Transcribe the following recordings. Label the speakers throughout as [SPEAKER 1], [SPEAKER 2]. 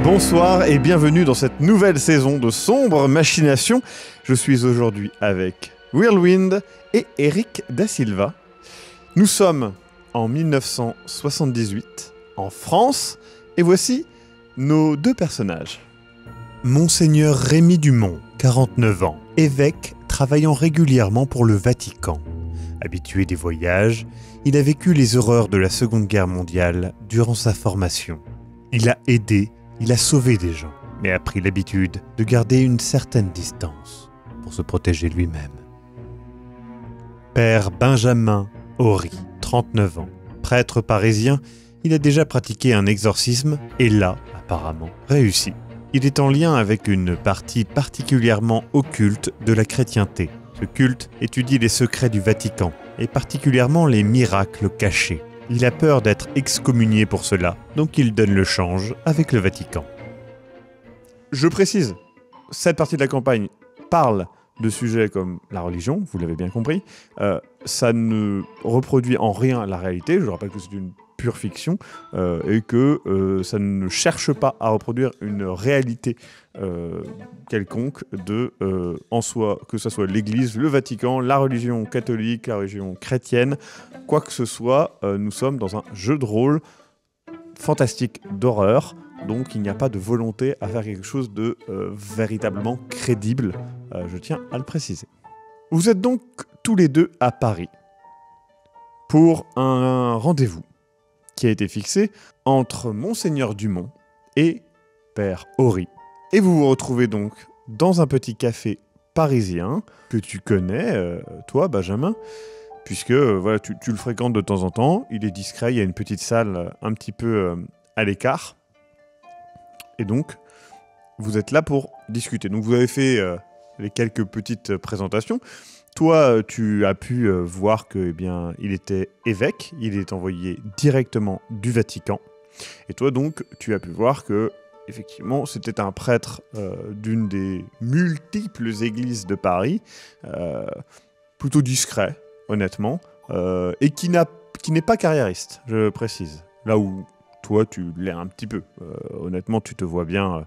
[SPEAKER 1] Bonsoir et bienvenue dans cette nouvelle saison de Sombres Machinations. Je suis aujourd'hui avec Whirlwind et Eric Da Silva. Nous sommes en 1978, en France, et voici nos deux personnages. Monseigneur Rémy Dumont, 49 ans, évêque travaillant régulièrement pour le Vatican. Habitué des voyages, il a vécu les horreurs de la Seconde Guerre mondiale durant sa formation. Il a aidé, il a sauvé des gens, mais a pris l'habitude de garder une certaine distance pour se protéger lui-même. Père Benjamin Horry, 39 ans, prêtre parisien, il a déjà pratiqué un exorcisme et l'a, apparemment, réussi. Il est en lien avec une partie particulièrement occulte de la chrétienté. Ce culte étudie les secrets du Vatican, et particulièrement les miracles cachés. Il a peur d'être excommunié pour cela, donc il donne le change avec le Vatican. Je précise, cette partie de la campagne parle de sujets comme la religion, vous l'avez bien compris. Ça ne reproduit en rien la réalité, je rappelle que c'est une pure fiction, et que ça ne cherche pas à reproduire une réalité quelconque en soi, que ce soit l'Église, le Vatican, la religion catholique, la religion chrétienne, quoi que ce soit, nous sommes dans un jeu de rôle fantastique d'horreur, donc il n'y a pas de volonté à faire quelque chose de véritablement crédible, je tiens à le préciser. Vous êtes donc tous les deux à Paris pour un rendez-vous qui a été fixé entre Monseigneur Dumont et Père Horry. Et vous vous retrouvez donc dans un petit café parisien que tu connais, toi Benjamin, puisque voilà, tu le fréquentes de temps en temps, il est discret, il y a une petite salle un petit peu à l'écart, et donc vous êtes là pour discuter. Donc vous avez fait les quelques petites présentations. Toi, tu as pu voir que, il était évêque, il est envoyé directement du Vatican. Et toi, donc, tu as pu voir que, effectivement, c'était un prêtre d'une des multiples églises de Paris, plutôt discret, honnêtement, et qui n'est pas carriériste, je précise. Là où toi, tu l'es un petit peu. Honnêtement, tu te vois bien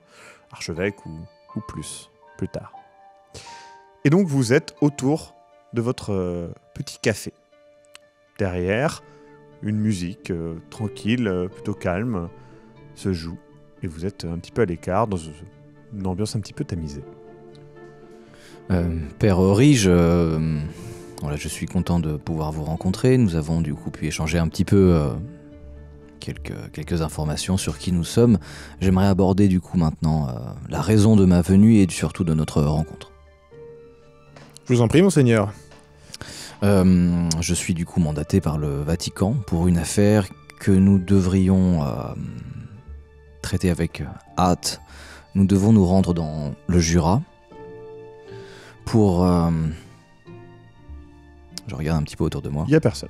[SPEAKER 1] archevêque ou plus tard. Et donc, vous êtes autour de votre petit café. Derrière, une musique tranquille, plutôt calme, se joue. Et vous êtes un petit peu à l'écart, dans une ambiance un petit peu tamisée.
[SPEAKER 2] Père Horry, je suis content de pouvoir vous rencontrer. Nous avons du coup pu échanger un petit peu quelques informations sur qui nous sommes. J'aimerais aborder du coup maintenant la raison de ma venue et surtout de notre rencontre.
[SPEAKER 3] Je vous en prie, monseigneur.
[SPEAKER 2] Je suis du coup mandaté par le Vatican pour une affaire que nous devrions traiter avec hâte. Nous devons nous rendre dans le Jura pour... Je regarde un petit peu autour de moi.
[SPEAKER 1] Il n'y a personne.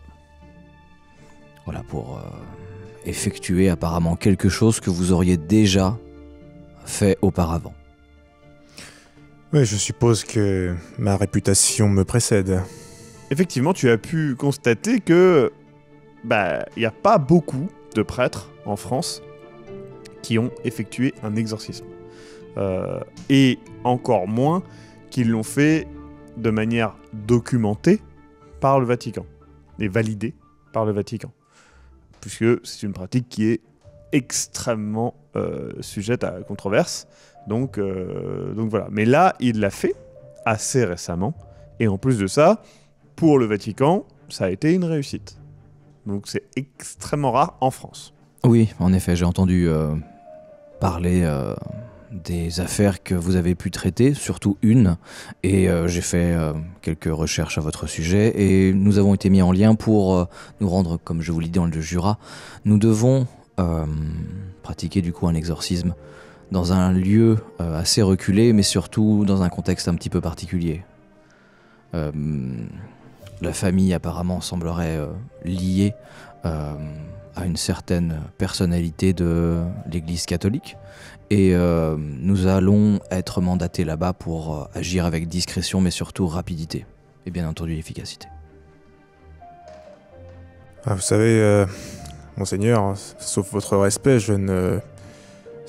[SPEAKER 2] Voilà, pour effectuer apparemment quelque chose que vous auriez déjà fait auparavant.
[SPEAKER 3] Oui, je suppose que ma réputation me précède.
[SPEAKER 1] Effectivement, tu as pu constater que il n'y a pas beaucoup de prêtres en France qui ont effectué un exorcisme. Et encore moins qu'ils l'ont fait de manière documentée par le Vatican et validée par le Vatican. Puisque c'est une pratique qui est extrêmement sujette à controverse. Donc voilà. Mais là, il l'a fait assez récemment. Et en plus de ça, pour le Vatican, ça a été une réussite. Donc c'est extrêmement rare en France.
[SPEAKER 2] Oui, en effet, j'ai entendu parler des affaires que vous avez pu traiter, surtout une, et j'ai fait quelques recherches à votre sujet, et nous avons été mis en lien pour nous rendre, comme je vous l'ai dit, dans le Jura. Nous devons pratiquer du coup un exorcisme dans un lieu assez reculé, mais surtout dans un contexte un petit peu particulier. La famille apparemment semblerait liée à une certaine personnalité de l'Église catholique. Et nous allons être mandatés là-bas pour agir avec discrétion, mais surtout rapidité. Et bien entendu, efficacité.
[SPEAKER 3] Ah, vous savez, monseigneur, sauf votre respect, ce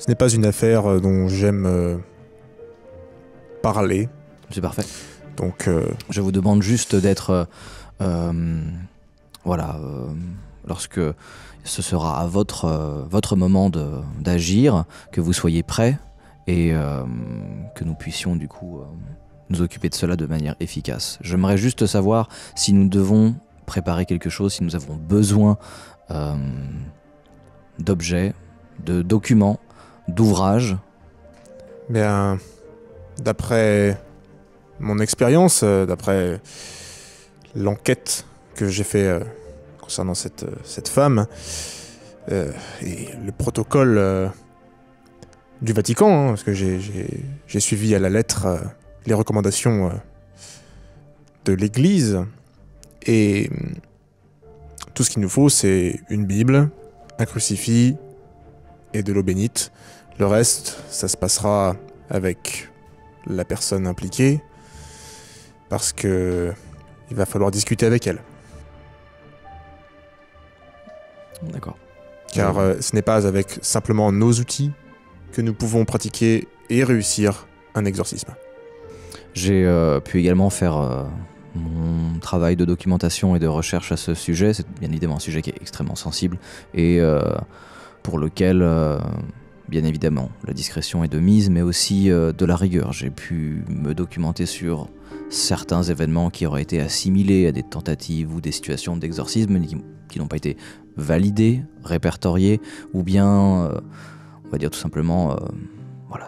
[SPEAKER 3] n'est pas une affaire dont j'aime parler.
[SPEAKER 2] C'est parfait.
[SPEAKER 3] Donc,
[SPEAKER 2] Je vous demande juste d'être... lorsque ce sera à votre moment d'agir, que vous soyez prêts et que nous puissions du coup nous occuper de cela de manière efficace. J'aimerais juste savoir si nous devons préparer quelque chose, si nous avons besoin d'objets, de documents, d'ouvrages.
[SPEAKER 3] bien, d'après mon expérience, d'après l'enquête que j'ai fait concernant cette femme, et le protocole du Vatican, hein, parce que j'ai suivi à la lettre les recommandations de l'Église, et tout ce qu'il nous faut, c'est une Bible, un crucifix et de l'eau bénite. Le reste, ça se passera avec la personne impliquée, parce que il va falloir discuter avec elle.
[SPEAKER 2] D'accord.
[SPEAKER 3] Car ce n'est pas avec simplement nos outils que nous pouvons pratiquer et réussir un exorcisme.
[SPEAKER 2] J'ai pu également faire mon travail de documentation et de recherche à ce sujet. C'est bien évidemment un sujet qui est extrêmement sensible et pour lequel, bien évidemment, la discrétion est de mise, mais aussi de la rigueur. J'ai pu me documenter sur certains événements qui auraient été assimilés à des tentatives ou des situations d'exorcisme qui n'ont pas été validées, répertoriées, ou bien, on va dire tout simplement, voilà,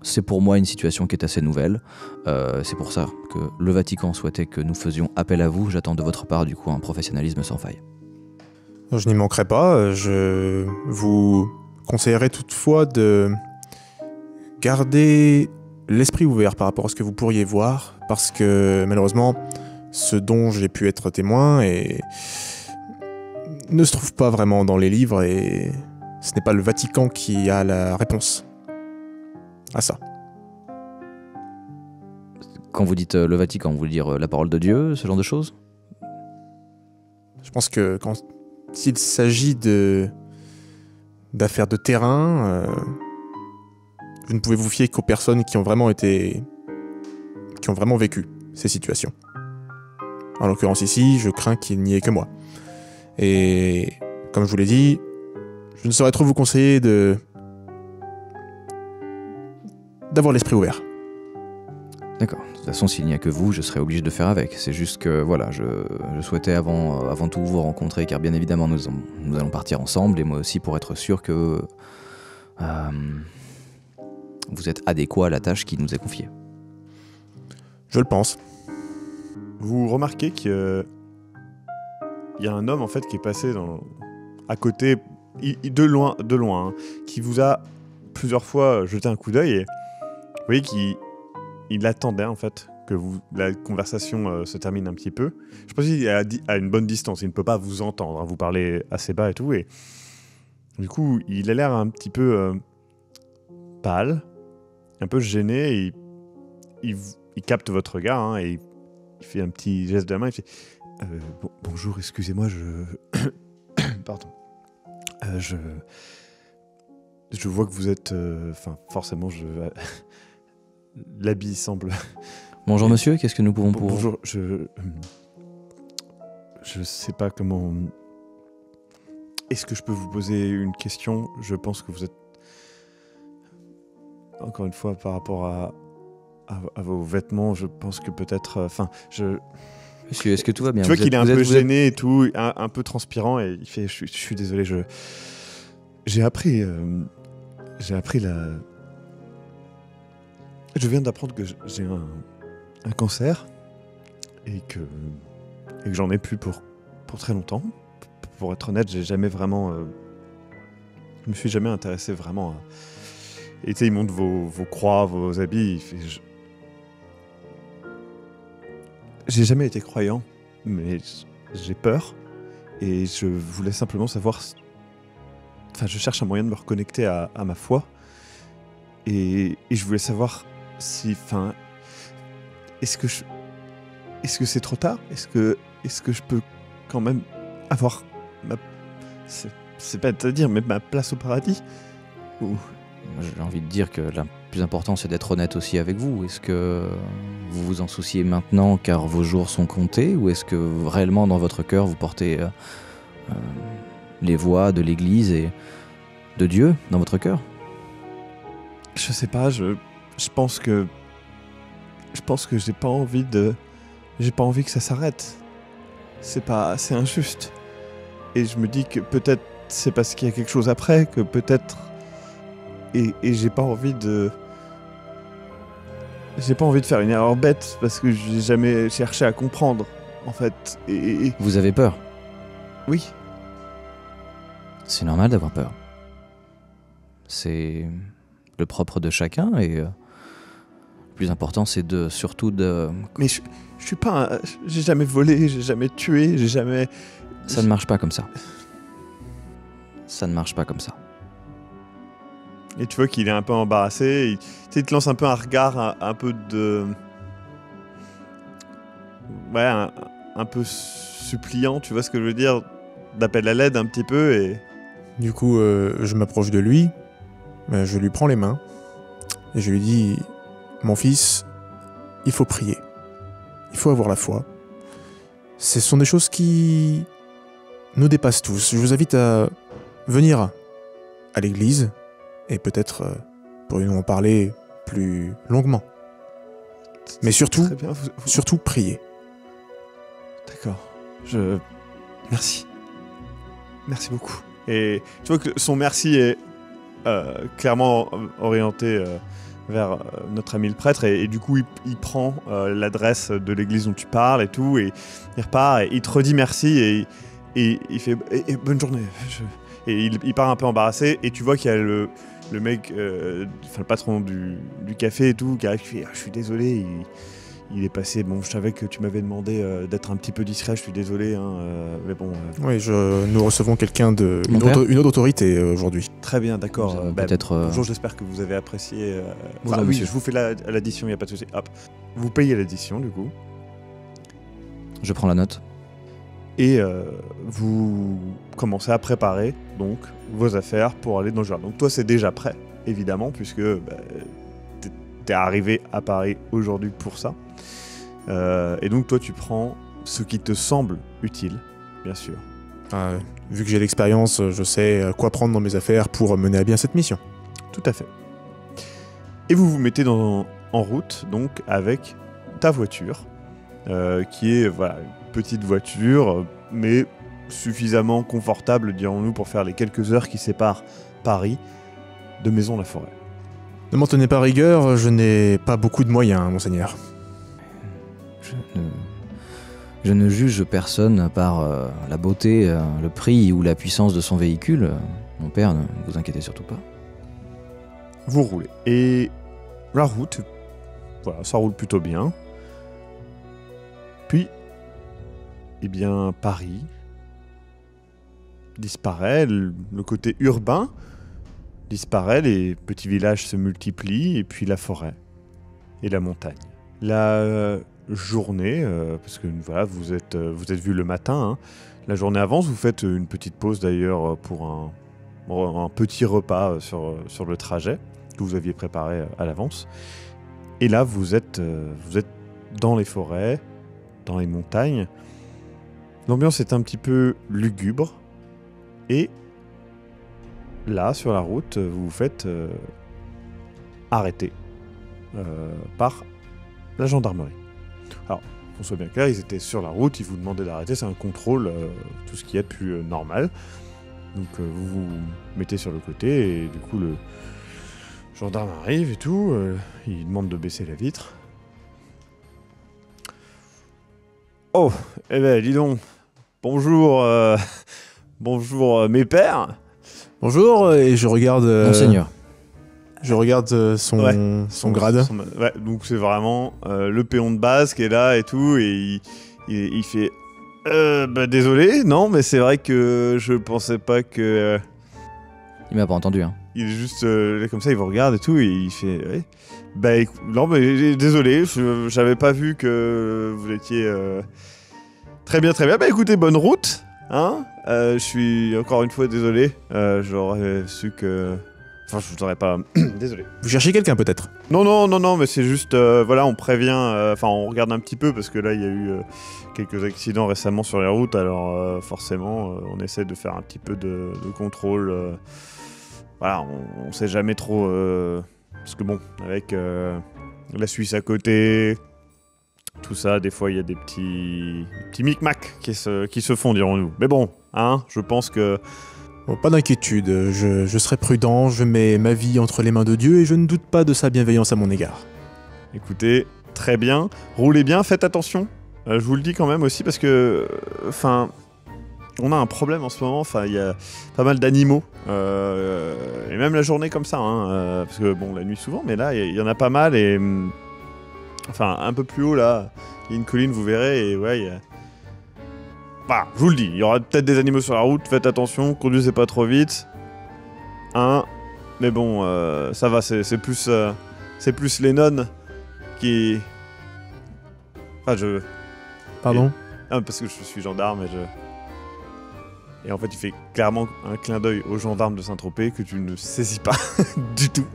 [SPEAKER 2] c'est pour moi une situation qui est assez nouvelle. C'est pour ça que le Vatican souhaitait que nous faisions appel à vous. J'attends de votre part du coup un professionnalisme sans faille.
[SPEAKER 3] Je n'y manquerai pas. Je vous conseillerais toutefois de garder l'esprit ouvert par rapport à ce que vous pourriez voir, parce que malheureusement, ce dont j'ai pu être témoin ne se trouve pas vraiment dans les livres, et ce n'est pas le Vatican qui a la réponse à ça.
[SPEAKER 2] Quand vous dites le Vatican, vous voulez dire la parole de Dieu, ce genre de choses ?
[SPEAKER 3] Je pense que s'il s'agit d'affaires de terrain, vous ne pouvez vous fier qu'aux personnes qui ont vraiment vécu ces situations. En l'occurrence ici, je crains qu'il n'y ait que moi. Et comme je vous l'ai dit, je ne saurais trop vous conseiller d'avoir l'esprit ouvert.
[SPEAKER 2] D'accord. De toute façon, s'il n'y a que vous, je serai obligé de faire avec. C'est juste que, voilà, je souhaitais avant tout vous rencontrer, car bien évidemment, nous allons partir ensemble, et moi aussi pour être sûr que vous êtes adéquat à la tâche qui nous est confiée.
[SPEAKER 3] Je le pense.
[SPEAKER 1] Vous remarquez qu'il y a un homme en fait qui est passé à côté, de loin, hein, qui vous a plusieurs fois jeté un coup d'œil, et vous voyez qu'il attendait en fait que la conversation se termine un petit peu. Je pense qu'il est à une bonne distance, il ne peut pas vous entendre, hein, vous parlez assez bas et tout, et du coup il a l'air un petit peu pâle, un peu gêné, et il capte votre regard, hein, et il fait un petit geste de la main, il fait bonjour, excusez-moi, pardon. Je vois que vous êtes... forcément, l'habit semble...
[SPEAKER 2] Bonjour monsieur, qu'est-ce que nous pouvons pour vous ?
[SPEAKER 1] Bonjour, je sais pas comment... Est-ce que je peux vous poser une question ? Je pense que vous êtes... Encore une fois, par rapport à vos vêtements, je pense que peut-être...
[SPEAKER 2] Monsieur, est-ce que tout va bien ?
[SPEAKER 1] Tu vois qu'il est un peu gêné et tout, un peu transpirant, et il fait je suis désolé, j'ai appris je viens d'apprendre que j'ai un cancer et que j'en ai plus pour très longtemps. Pour être honnête, j'ai jamais vraiment je me suis jamais intéressé vraiment à... Et tu sais, il montre vos croix, vos habits, il fait j'ai jamais été croyant, mais j'ai peur. Et je voulais simplement savoir... Enfin, je cherche un moyen de me reconnecter à ma foi. Et je voulais savoir si... Enfin, est-ce que c'est trop tard? Est-ce que je peux quand même avoir ma... C'est bête à dire, mais ma place au paradis? Ou...
[SPEAKER 2] J'ai envie de dire que le plus important, c'est d'être honnête aussi avec vous. Est-ce que vous vous en souciez maintenant car vos jours sont comptés, ou est-ce que réellement dans votre cœur vous portez les voix de l'Église et de Dieu dans votre cœur?
[SPEAKER 1] Je sais pas, je pense que j'ai pas envie que ça s'arrête. C'est injuste. Et je me dis que peut-être c'est parce qu'il y a quelque chose après, que peut-être... Et j'ai pas envie de faire une erreur bête, parce que j'ai jamais cherché à comprendre, en fait. Et...
[SPEAKER 2] Vous avez peur?
[SPEAKER 1] Oui.
[SPEAKER 2] C'est normal d'avoir peur. C'est le propre de chacun, et le plus important, c'est surtout de...
[SPEAKER 1] Mais je suis pas... J'ai jamais volé, j'ai jamais tué, j'ai jamais...
[SPEAKER 2] Ça ne marche pas comme ça. Ça ne marche pas comme ça.
[SPEAKER 1] Et tu vois qu'il est un peu embarrassé. Il te lance un peu un regard, un peu de... Ouais, un peu suppliant, tu vois ce que je veux dire? D'appel à l'aide un petit peu, et...
[SPEAKER 3] Du coup, je m'approche de lui, je lui prends les mains, et je lui dis, mon fils, il faut prier. Il faut avoir la foi. Ce sont des choses qui nous dépassent tous. Je vous invite à venir à l'église, et peut-être pourrions-nous en parler plus longuement. Mais surtout,
[SPEAKER 1] Très bien,
[SPEAKER 3] surtout prier.
[SPEAKER 1] D'accord. Merci. Merci beaucoup. Et tu vois que son merci est clairement orienté vers notre ami le prêtre, et du coup il prend l'adresse de l'église dont tu parles et tout, et il repart et il te redit merci, et il fait et bonne journée. Et il part un peu embarrassé, et tu vois qu'il y a le mec, le patron du café et tout, qui arrive, qui fait je suis désolé, il est passé, bon je savais que tu m'avais demandé d'être un petit peu discret, je suis désolé, hein, mais bon...
[SPEAKER 3] Oui, nous recevons quelqu'un une autre autorité aujourd'hui.
[SPEAKER 1] Très bien, d'accord.
[SPEAKER 2] Peut-être...
[SPEAKER 1] Bonjour, j'espère que vous avez apprécié...
[SPEAKER 2] Bonjour,
[SPEAKER 1] oui,
[SPEAKER 2] monsieur.
[SPEAKER 1] je vous fais l'addition, il n'y a pas de souci. Hop. Vous payez l'addition, du coup.
[SPEAKER 2] Je prends la note.
[SPEAKER 1] Et vous commencez à préparer donc vos affaires pour aller dans le jardin. Donc toi, c'est déjà prêt, évidemment, puisque t'es arrivé à Paris aujourd'hui pour ça. Et donc toi, tu prends ce qui te semble utile, bien sûr.
[SPEAKER 3] Vu que j'ai l'expérience, je sais quoi prendre dans mes affaires pour mener à bien cette mission.
[SPEAKER 1] Tout à fait. Et vous vous mettez en route, donc, avec ta voiture, qui est, voilà, une petite voiture, mais suffisamment confortable, dirons-nous, pour faire les quelques heures qui séparent Paris de Maisons-la-Forêt.
[SPEAKER 3] Ne m'en tenez pas rigueur, je n'ai pas beaucoup de moyens, monseigneur.
[SPEAKER 2] Je ne juge personne par la beauté, le prix ou la puissance de son véhicule. Mon père, ne vous inquiétez surtout pas.
[SPEAKER 1] Vous roulez. Et la route, voilà, ça roule plutôt bien. Puis, eh bien, Paris disparaît, le côté urbain disparaît, les petits villages se multiplient, et puis la forêt et la montagne. La journée, parce que voilà, vous êtes vu le matin, hein. La journée avance, vous faites une petite pause d'ailleurs pour un petit repas sur le trajet que vous aviez préparé à l'avance. Et là, vous êtes dans les forêts, dans les montagnes. L'ambiance est un petit peu lugubre. Et là, sur la route, vous vous faites arrêter par la gendarmerie. Alors, qu'on soit bien clair, ils étaient sur la route, ils vous demandaient d'arrêter, c'est un contrôle, tout ce qui est de plus normal. Donc vous vous mettez sur le côté, et du coup le gendarme arrive et tout, il demande de baisser la vitre. Oh, eh ben dis donc, bonjour, bonjour mes pères.
[SPEAKER 3] Bonjour, et je regarde...
[SPEAKER 2] Monseigneur.
[SPEAKER 3] Je regarde son grade.
[SPEAKER 1] Ouais, donc c'est vraiment le péon de base qui est là et tout, et il fait désolé, non, mais c'est vrai que je pensais pas que.
[SPEAKER 2] Il m'a pas entendu, hein.
[SPEAKER 1] Il est juste là comme ça, il vous regarde et tout, et il fait ouais. Non, mais désolé, j'avais pas vu que vous étiez. Très bien, très bien. Bah écoutez, bonne route, hein. Je suis encore une fois désolé. J'aurais su que. Enfin, je vous aurais pas. Désolé.
[SPEAKER 3] Vous cherchez quelqu'un peut-être?
[SPEAKER 1] Non, mais c'est juste, voilà, on prévient, enfin, on regarde un petit peu parce que là, il y a eu quelques accidents récemment sur les routes, alors forcément, on essaie de faire un petit peu de contrôle. Voilà, on sait jamais trop, parce que bon, avec la Suisse à côté, tout ça, des fois, il y a des petits micmacs qui se font, dirons-nous. Mais bon, hein, je pense que.
[SPEAKER 3] Bon, pas d'inquiétude, je serai prudent, je mets ma vie entre les mains de Dieu et je ne doute pas de sa bienveillance à mon égard.
[SPEAKER 1] Écoutez, très bien, roulez bien, faites attention. Je vous le dis quand même aussi parce que, enfin, on a un problème en ce moment. Enfin, il y a pas mal d'animaux et même la journée comme ça, hein, parce que bon, la nuit souvent, mais là, il y en a pas mal et, enfin, un peu plus haut là, il y a une colline, vous verrez, et ouais, il y a. Bah, je vous le dis, il y aura peut-être des animaux sur la route, faites attention, conduisez pas trop vite. Hein, mais bon, ça va, c'est plus les nonnes qui. Enfin,
[SPEAKER 3] Pardon?
[SPEAKER 1] parce que je suis gendarme et en fait, il fait clairement un clin d'œil aux gendarmes de Saint-Tropez que tu ne saisis pas du tout.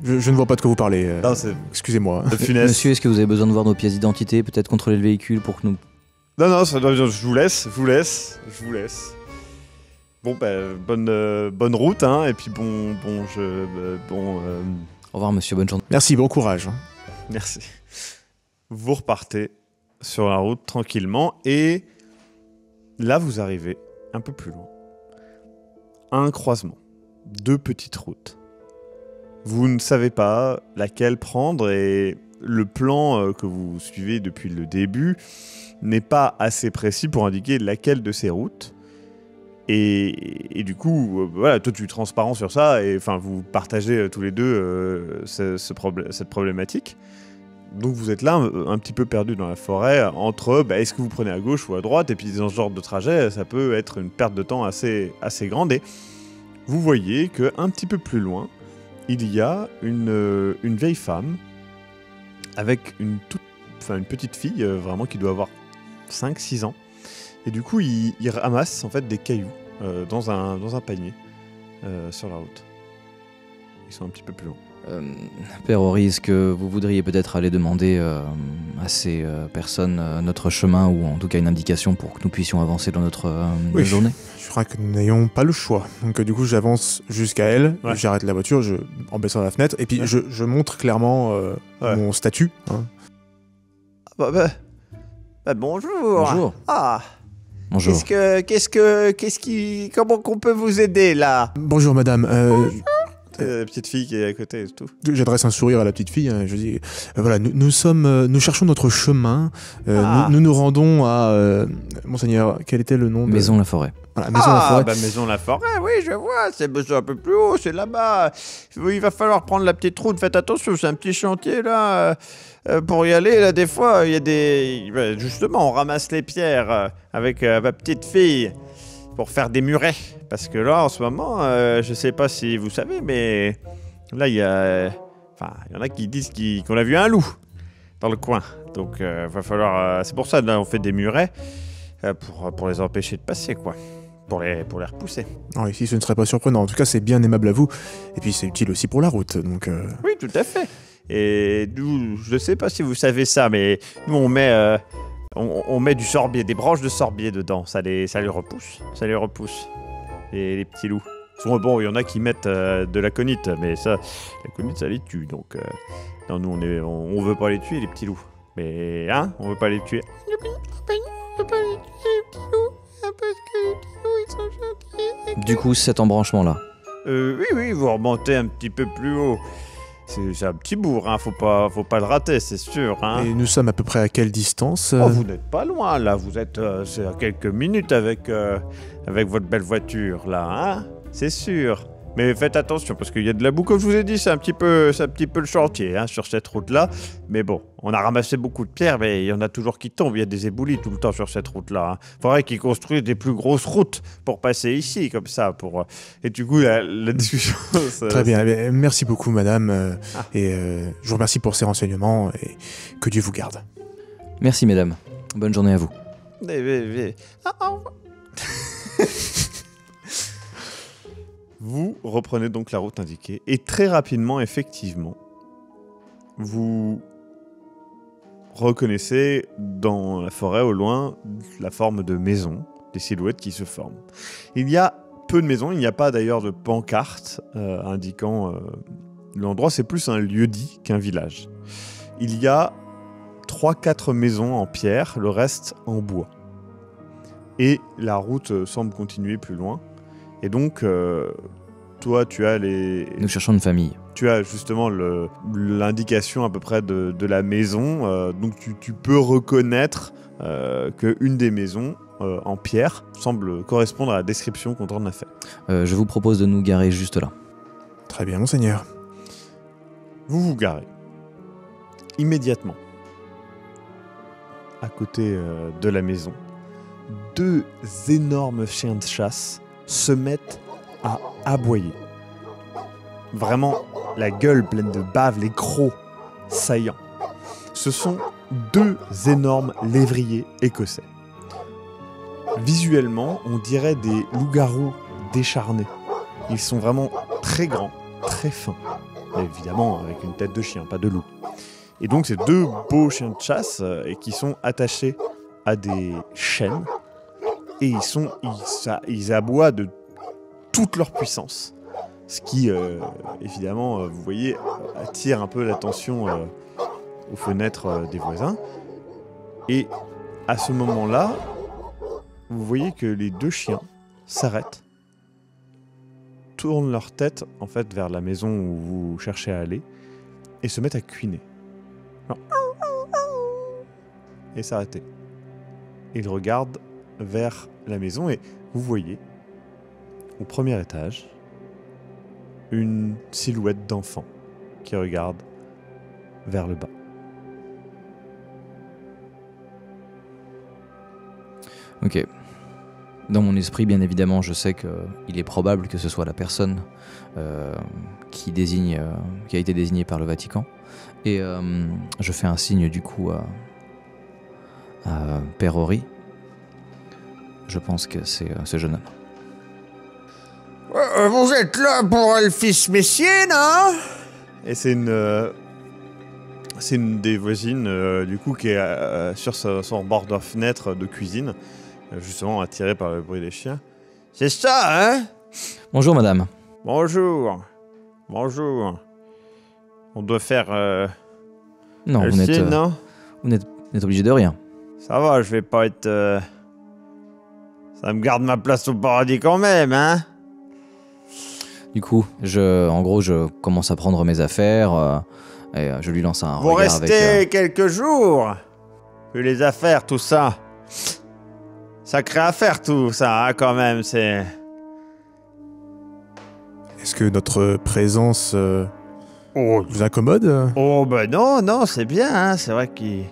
[SPEAKER 3] Je ne vois pas de quoi vous parlez.
[SPEAKER 1] Non, c'est.
[SPEAKER 3] Excusez-moi.
[SPEAKER 2] Monsieur, est-ce que vous avez besoin de voir nos pièces d'identité? Peut-être contrôler le véhicule pour que nous...
[SPEAKER 1] Non, je vous laisse. Bon, bonne route, hein, et puis bon.
[SPEAKER 2] Au revoir, monsieur, bonne journée.
[SPEAKER 3] Merci, bon courage.
[SPEAKER 1] Merci. Vous repartez sur la route tranquillement, et là, vous arrivez un peu plus loin. Un croisement. 2 petites routes. Vous ne savez pas laquelle prendre, et le plan que vous suivez depuis le début n'est pas assez précis pour indiquer laquelle de ces routes. Et du coup, voilà, toi tu es transparent sur ça, et enfin vous partagez tous les deux cette problématique. Donc vous êtes là un petit peu perdu dans la forêt entre est-ce que vous prenez à gauche ou à droite, et puis dans ce genre de trajet, ça peut être une perte de temps assez grande. Et vous voyez qu'un petit peu plus loin, il y a une vieille femme avec une petite fille, vraiment qui doit avoir 5-6 ans. Et du coup, il ramasse en fait des cailloux dans un panier sur la route. Ils sont un petit peu plus loin.
[SPEAKER 2] Père Horry, est-ce que vous voudriez peut-être aller demander à ces personnes notre chemin, ou en tout cas une indication pour que nous puissions avancer dans notre journée?
[SPEAKER 3] Je crois que nous n'ayons pas le choix. Donc du coup, j'avance jusqu'à elle,
[SPEAKER 1] Ouais.
[SPEAKER 3] j'arrête la voiture en baissant la fenêtre, et puis
[SPEAKER 1] Ouais.
[SPEAKER 3] je montre clairement
[SPEAKER 1] Ouais.
[SPEAKER 3] mon statut. Hein.
[SPEAKER 4] Bonjour.
[SPEAKER 2] Bonjour.
[SPEAKER 4] Ah,
[SPEAKER 2] Bonjour.
[SPEAKER 4] comment qu'on peut vous aider là?
[SPEAKER 3] Bonjour madame,
[SPEAKER 1] La petite fille qui est à côté et tout.
[SPEAKER 3] j'adresse un sourire à la petite fille, hein, je dis, voilà, nous cherchons notre chemin, nous nous rendons à... Monseigneur, quel était le nom de...
[SPEAKER 2] Maison La Forêt.
[SPEAKER 3] Voilà, Maison La Forêt.
[SPEAKER 1] Maison La Forêt.
[SPEAKER 4] Ah oui, je vois, c'est un peu plus haut, c'est là-bas. Il va falloir prendre la petite route, faites attention, c'est un petit chantier là. Pour y aller, là, des fois, il y a des... Justement, on ramasse les pierres avec ma petite fille pour faire des murets. Parce que là, en ce moment, je sais pas si vous savez, mais là, il y a... Enfin, il y en a qui disent qu'on a vu un loup dans le coin. Donc, va falloir... c'est pour ça, là, on fait des murets pour les empêcher de passer, quoi. Pour les repousser.
[SPEAKER 3] Alors ici, ce ne serait pas surprenant. En tout cas, c'est bien aimable à vous. Et puis, c'est utile aussi pour la route. Donc,
[SPEAKER 4] Oui, tout à fait. Et nous, je sais pas si vous savez ça, mais nous, on met... On met du sorbier, des branches de sorbier dedans, ça les repousse, les petits loups.
[SPEAKER 1] Bon, il y en a qui mettent de l'aconite, mais ça, l'aconite, ça les tue. Donc, non, nous, on veut pas les tuer, les petits loups. Mais, hein, on veut pas les tuer.
[SPEAKER 2] Du coup, cet embranchement-là.
[SPEAKER 4] Oui, vous remontez un petit peu plus haut. C'est un petit bourg, hein, faut pas le rater, c'est sûr. Hein.
[SPEAKER 3] et nous sommes à peu près à quelle distance
[SPEAKER 4] Oh, vous n'êtes pas loin, là, vous êtes c'est à quelques minutes avec votre belle voiture, là, hein. C'est sûr. Mais faites attention, parce qu'il y a de la boue, comme je vous ai dit, c'est un petit peu le chantier hein, sur cette route-là. Mais bon, on a ramassé beaucoup de pierres, mais il y en a toujours qui tombent. Il y a des éboulis tout le temps sur cette route-là. Il faudrait qu'ils construisent des plus grosses routes pour passer ici, comme ça. Et du coup, la discussion...
[SPEAKER 3] Très bien, eh bien, merci beaucoup madame. Et je vous remercie pour ces renseignements et que Dieu vous garde.
[SPEAKER 2] Merci, mesdames. Bonne journée à vous.
[SPEAKER 1] Vous reprenez donc la route indiquée et très rapidement, effectivement, vous reconnaissez dans la forêt au loin la forme de maisons, des silhouettes qui se forment. Il y a peu de maisons, il n'y a pas d'ailleurs de pancarte indiquant l'endroit, c'est plus un lieu-dit qu'un village. Il y a 3-4 maisons en pierre, le reste en bois. Et la route semble continuer plus loin. Et donc, toi, tu as
[SPEAKER 2] Nous cherchons une famille.
[SPEAKER 1] Tu as justement l'indication à peu près de la maison. Donc, tu peux reconnaître qu'une des maisons en pierre semble correspondre à la description qu'on t'en a fait.
[SPEAKER 2] Je vous propose de nous garer juste là.
[SPEAKER 3] Très bien, monseigneur.
[SPEAKER 1] Vous vous garez. Immédiatement. À côté de la maison, 2 énormes chiens de chasse se mettent à aboyer. Vraiment, la gueule pleine de bave, les crocs saillants. Ce sont 2 énormes lévriers écossais. Visuellement, on dirait des loups-garous décharnés. Ils sont vraiment très grands, très fins. Et évidemment, avec une tête de chien, pas de loup. Et donc, ces 2 beaux chiens de chasse et qui sont attachés à des chaînes. Et ils aboient de toute leur puissance. Ce qui, évidemment, vous voyez, attire un peu l'attention aux fenêtres des voisins. Et à ce moment-là, vous voyez que les 2 chiens s'arrêtent, tournent leur tête en fait vers la maison où vous cherchez à aller et se mettent à cuiner. Alors, et s'arrêter. Ils regardent vers la maison et vous voyez au premier étage une silhouette d'enfant qui regarde vers le bas.
[SPEAKER 2] Ok. Dans mon esprit, bien évidemment, je sais qu'il est probable que ce soit la personne qui a été désignée par le Vatican. Et je fais un signe du coup à Père Rory. Je pense que c'est ce jeune homme.
[SPEAKER 4] Vous êtes là pour le fils Messier, non?
[SPEAKER 1] Et c'est une des voisines du coup qui est sur son bord de fenêtre de cuisine, justement attirée par le bruit des chiens.
[SPEAKER 4] C'est ça, hein?
[SPEAKER 2] Bonjour madame.
[SPEAKER 4] Bonjour. Bonjour. On doit faire...
[SPEAKER 2] Non,
[SPEAKER 4] le
[SPEAKER 2] vous
[SPEAKER 4] signe, non?
[SPEAKER 2] n'êtes obligé de rien.
[SPEAKER 4] Ça va, je vais pas être... Ça me garde ma place au paradis quand même, hein?
[SPEAKER 2] Du coup, en gros, je commence à prendre mes affaires et je lui lance un
[SPEAKER 4] Vous
[SPEAKER 2] regard
[SPEAKER 4] restez quelques jours. Puis les affaires, tout ça. Sacrée affaire, tout ça, hein, quand même, c'est...
[SPEAKER 3] Est-ce que notre présence vous incommode?
[SPEAKER 4] Oh, ben non, c'est bien, hein, c'est vrai qu'il...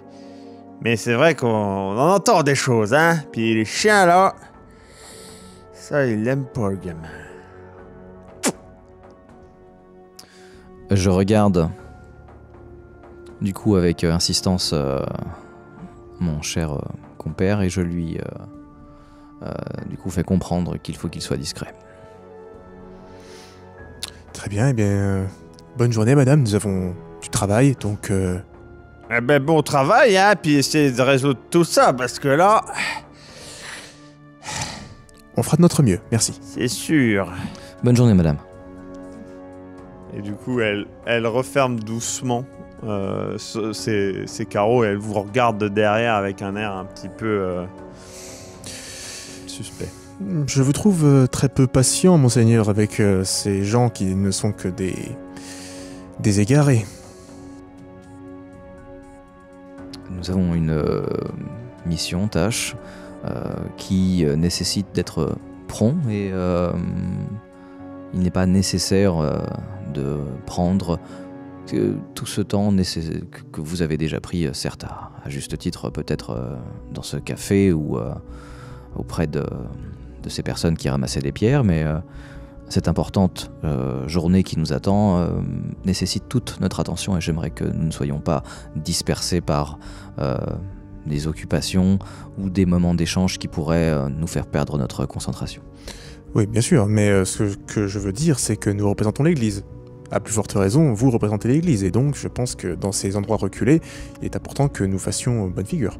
[SPEAKER 4] Mais c'est vrai qu'on en entend des choses, hein. Puis les chiens, là... Ça, ils l'aiment pas, le gamin.
[SPEAKER 2] Je regarde, du coup, avec insistance, mon cher compère, et je lui, du coup, fais comprendre qu'il faut qu'il soit discret.
[SPEAKER 3] Très bien, eh bien, bonne journée, madame. Nous avons du travail, donc...
[SPEAKER 4] Eh ben, bon travail, hein, puis essayez de résoudre tout ça, parce que là...
[SPEAKER 3] On fera de notre mieux, merci.
[SPEAKER 4] C'est sûr.
[SPEAKER 2] Bonne journée, madame.
[SPEAKER 1] Et du coup, elle referme doucement ses carreaux et elle vous regarde de derrière avec un air un petit peu suspect.
[SPEAKER 3] Je vous trouve très peu patient, monseigneur, avec ces gens qui ne sont que des égarés.
[SPEAKER 2] Nous avons une mission, tâche, qui nécessite d'être prompt et Il n'est pas nécessaire de prendre tout ce temps que vous avez déjà pris, certes à juste titre, peut-être dans ce café ou auprès de ces personnes qui ramassaient des pierres, mais cette importante journée qui nous attend nécessite toute notre attention et j'aimerais que nous ne soyons pas dispersés par des occupations ou des moments d'échange qui pourraient nous faire perdre notre concentration.
[SPEAKER 3] Oui, bien sûr, mais ce que je veux dire, c'est que nous représentons l'Église. À plus forte raison, vous représentez l'Église, et donc je pense que dans ces endroits reculés, il est important que nous fassions bonne figure.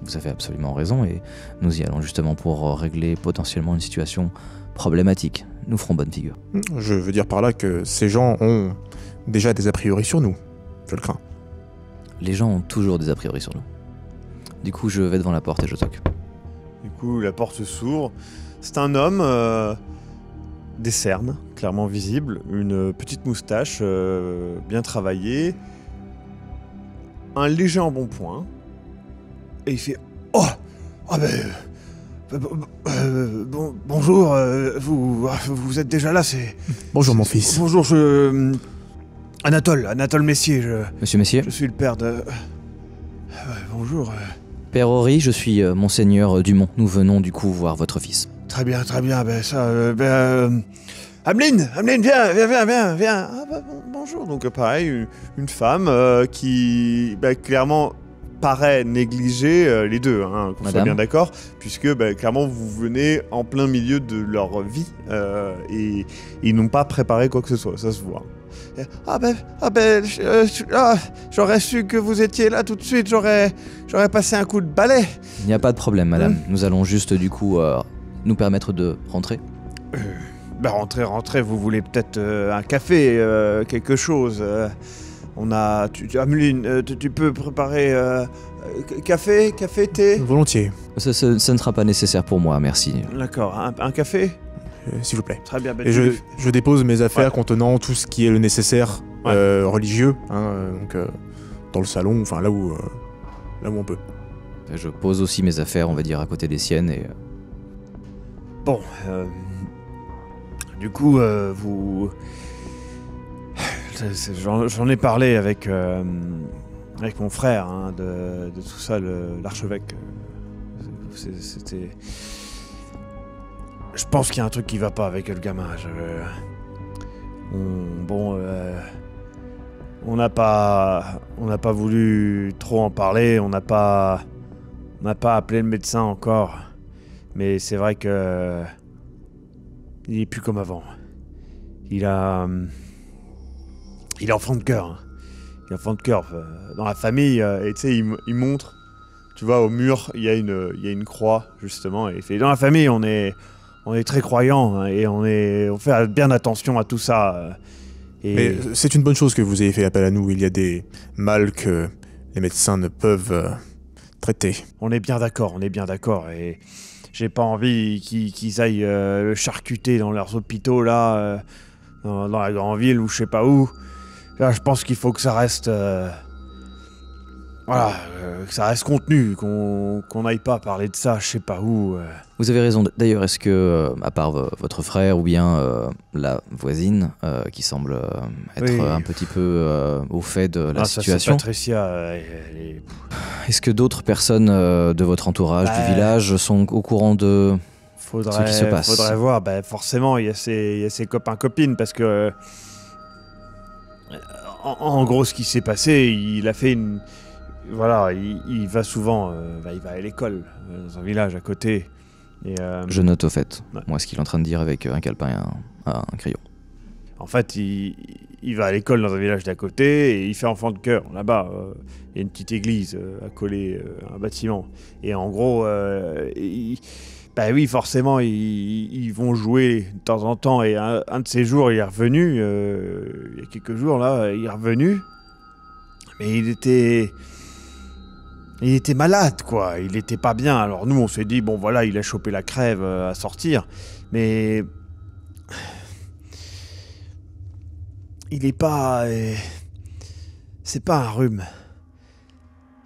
[SPEAKER 2] Vous avez absolument raison, et nous y allons justement pour régler potentiellement une situation problématique. Nous ferons bonne figure.
[SPEAKER 3] Je veux dire par là que ces gens ont déjà des a priori sur nous. Je le crains.
[SPEAKER 2] Les gens ont toujours des a priori sur nous. Du coup, je vais devant la porte et je toque.
[SPEAKER 1] Du coup, la porte s'ouvre. C'est un homme, des cernes, clairement visibles, une petite moustache bien travaillée, un léger embonpoint, et il fait « Oh, ah bonjour, vous êtes déjà là, c'est... »
[SPEAKER 3] Bonjour mon fils.
[SPEAKER 1] Bonjour, Anatole Messier,
[SPEAKER 2] Monsieur Messier.
[SPEAKER 1] je suis le père de... bonjour.
[SPEAKER 2] Père Horry, je suis Monseigneur Dumont. Nous venons du coup voir votre fils.
[SPEAKER 1] Très bien, Ameline, viens. Bonjour. Donc pareil, une femme qui clairement paraît négliger les deux, hein, qu'on soit bien d'accord, puisque clairement vous venez en plein milieu de leur vie et ils n'ont pas préparé quoi que ce soit, ça se voit. J'aurais su que vous étiez là tout de suite, j'aurais passé un coup de balai.
[SPEAKER 2] Il n'y a pas de problème, madame. Nous allons juste du coup nous permettre de rentrer.
[SPEAKER 1] Rentrez, vous voulez peut-être un café, quelque chose. Ameline, tu peux préparer café, thé?
[SPEAKER 3] Volontiers.
[SPEAKER 2] Ça ne sera pas nécessaire pour moi, merci.
[SPEAKER 1] D'accord, un café?
[SPEAKER 3] S'il vous plaît.
[SPEAKER 1] Très bien.
[SPEAKER 3] Et je dépose mes affaires contenant tout ce qui est le nécessaire religieux, donc dans le salon, enfin là où on peut.
[SPEAKER 2] Je pose aussi mes affaires, on va dire, à côté des siennes et...
[SPEAKER 1] Bon, du coup, vous... J'en ai parlé avec mon frère, hein, de tout ça, l'archevêque. C'était... Je pense qu'il y a un truc qui va pas avec le gamin. On n'a pas voulu trop en parler. On n'a pas appelé le médecin encore. Mais c'est vrai que il est plus comme avant. Il est enfant de cœur. Hein. Il est enfant de cœur. Dans la famille, et tu sais, il montre. Tu vois, au mur, il y a une croix justement. Et il fait, dans la famille, on est très croyants, hein, et on fait bien attention à tout ça.
[SPEAKER 3] Mais c'est une bonne chose que vous ayez fait appel à nous. Il y a des mal que les médecins ne peuvent traiter.
[SPEAKER 1] On est bien d'accord. Et j'ai pas envie qu'ils aillent le charcuter dans leurs hôpitaux, là, dans la grande ville ou je sais pas où. Là, je pense qu'il faut que ça reste... que ça reste contenu, qu'on n'aille pas parler de ça, je sais pas où.
[SPEAKER 2] Vous avez raison. D'ailleurs, est-ce que, à part votre frère ou bien la voisine, qui semble être un petit peu au fait de la situation,
[SPEAKER 1] ça, c'est Patricia,
[SPEAKER 2] est-ce que d'autres personnes de votre entourage du village sont au courant de ce qui se passe?
[SPEAKER 1] Faudrait voir. Forcément, il y a ses copains-copines, parce que... En gros, ce qui s'est passé, il a fait une... Voilà, il va souvent, il va à l'école, dans un village à côté. Et,
[SPEAKER 2] je note au fait,
[SPEAKER 1] ouais.
[SPEAKER 2] Moi, ce qu'il est en train de dire avec un calepin et un crayon.
[SPEAKER 1] En fait, il va à l'école dans un village d'à côté et il fait enfant de chœur. Là-bas, il y a une petite église accolée à un bâtiment. Et en gros, oui, forcément, ils vont jouer de temps en temps. Et un de ces jours, il est revenu, il y a quelques jours, là, il est revenu. Mais il était malade, quoi. Il était pas bien. Alors nous, on s'est dit, bon, voilà, il a chopé la crève à sortir. Mais... il est pas... c'est pas un rhume.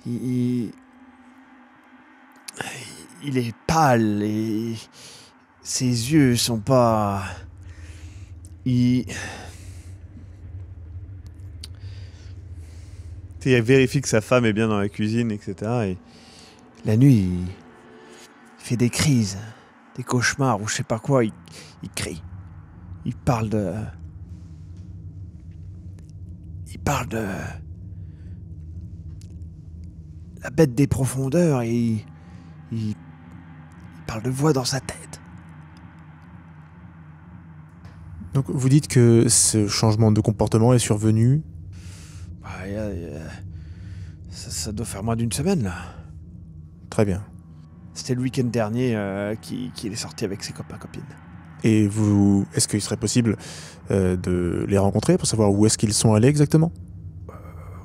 [SPEAKER 1] Il est pâle et... ses yeux sont pas... il vérifie que sa femme est bien dans la cuisine, etc. Et la nuit, il fait des crises, des cauchemars ou je sais pas quoi. Il crie. Il parle de la bête des profondeurs et il parle de voix dans sa tête.
[SPEAKER 3] Donc vous dites que ce changement de comportement est survenu.
[SPEAKER 1] Bah, ça doit faire moins d'une semaine là.
[SPEAKER 3] Très bien.
[SPEAKER 1] C'était le week-end dernier qu'il est sorti avec ses copains-copines.
[SPEAKER 3] Et vous, est-ce qu'il serait possible de les rencontrer pour savoir où est-ce qu'ils sont allés exactement?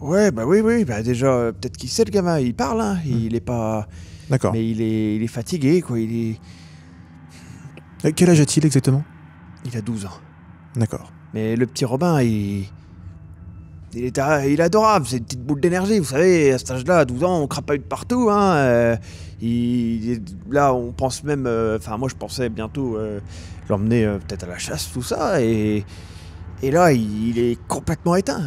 [SPEAKER 1] Ouais, bah oui, bah déjà, peut-être qu'il sait le gamin, il parle, hein, il est pas...
[SPEAKER 3] D'accord.
[SPEAKER 1] Mais il est fatigué, quoi,
[SPEAKER 3] Quel âge a-t-il exactement?
[SPEAKER 1] il a 12 ans.
[SPEAKER 3] D'accord.
[SPEAKER 1] Mais le petit Robin, il est adorable, c'est une petite boule d'énergie, vous savez, à cet âge-là, à 12 ans, on crapahute partout, hein. Là, on pense même... Enfin, moi, je pensais bientôt l'emmener peut-être à la chasse, tout ça, et là, il est complètement éteint.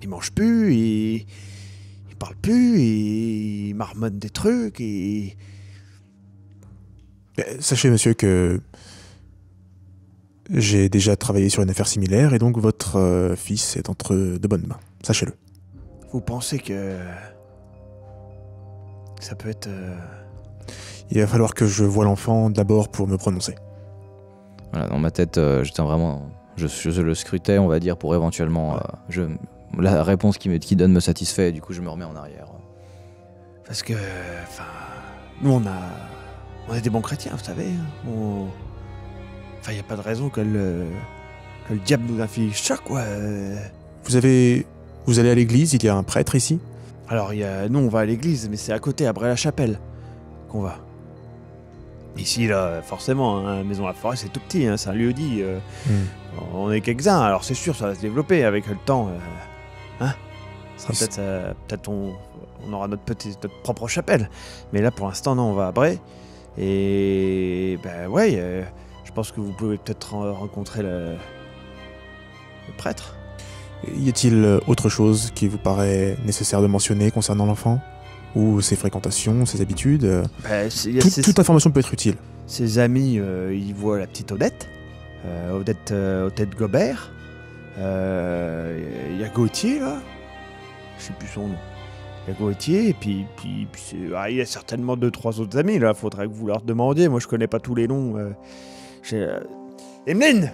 [SPEAKER 1] Il mange plus, il parle plus, il marmonne des trucs, et...
[SPEAKER 3] Sachez, monsieur, que j'ai déjà travaillé sur une affaire similaire, et donc votre fils est entre de bonnes mains. Sachez-le.
[SPEAKER 1] Vous pensez que... ça peut être...
[SPEAKER 3] Il va falloir que je voie l'enfant d'abord pour me prononcer.
[SPEAKER 2] Voilà, dans ma tête, j'étais vraiment... Je le scrutais, on va dire, pour éventuellement... la réponse qui donne me satisfait, et du coup je me remets en arrière.
[SPEAKER 1] Parce que... Enfin... Nous, on est des bons chrétiens, vous savez. Enfin, il n'y a pas de raison que le diable nous inflige ça, quoi.
[SPEAKER 3] Vous allez à l'église, il y a un prêtre ici?
[SPEAKER 1] Alors, nous, on va à l'église, mais c'est à côté, à Bray-la-Chapelle, qu'on va. Ici, là, forcément, hein, Maison la Forêt, c'est tout petit, hein, c'est un lieu-dit. On est quelques-uns, alors c'est sûr, ça va se développer avec le temps. Hein, peut-être on aura notre propre chapelle. Mais là, pour l'instant, non, on va à Bray. Et ben ouais, je pense que vous pouvez peut-être rencontrer le prêtre.
[SPEAKER 3] Y a-t-il autre chose qui vous paraît nécessaire de mentionner concernant l'enfant? Ou ses fréquentations, ses habitudes? Toute information peut être utile.
[SPEAKER 1] Ses amis, ils voient la petite Odette. Odette Gobert. Il y a Gauthier, là. Je sais plus son nom. Il y a Gauthier, et puis il y a certainement 2-3 autres amis, là. Faudrait que vous leur demandiez. Moi, je connais pas tous les noms. Emeline!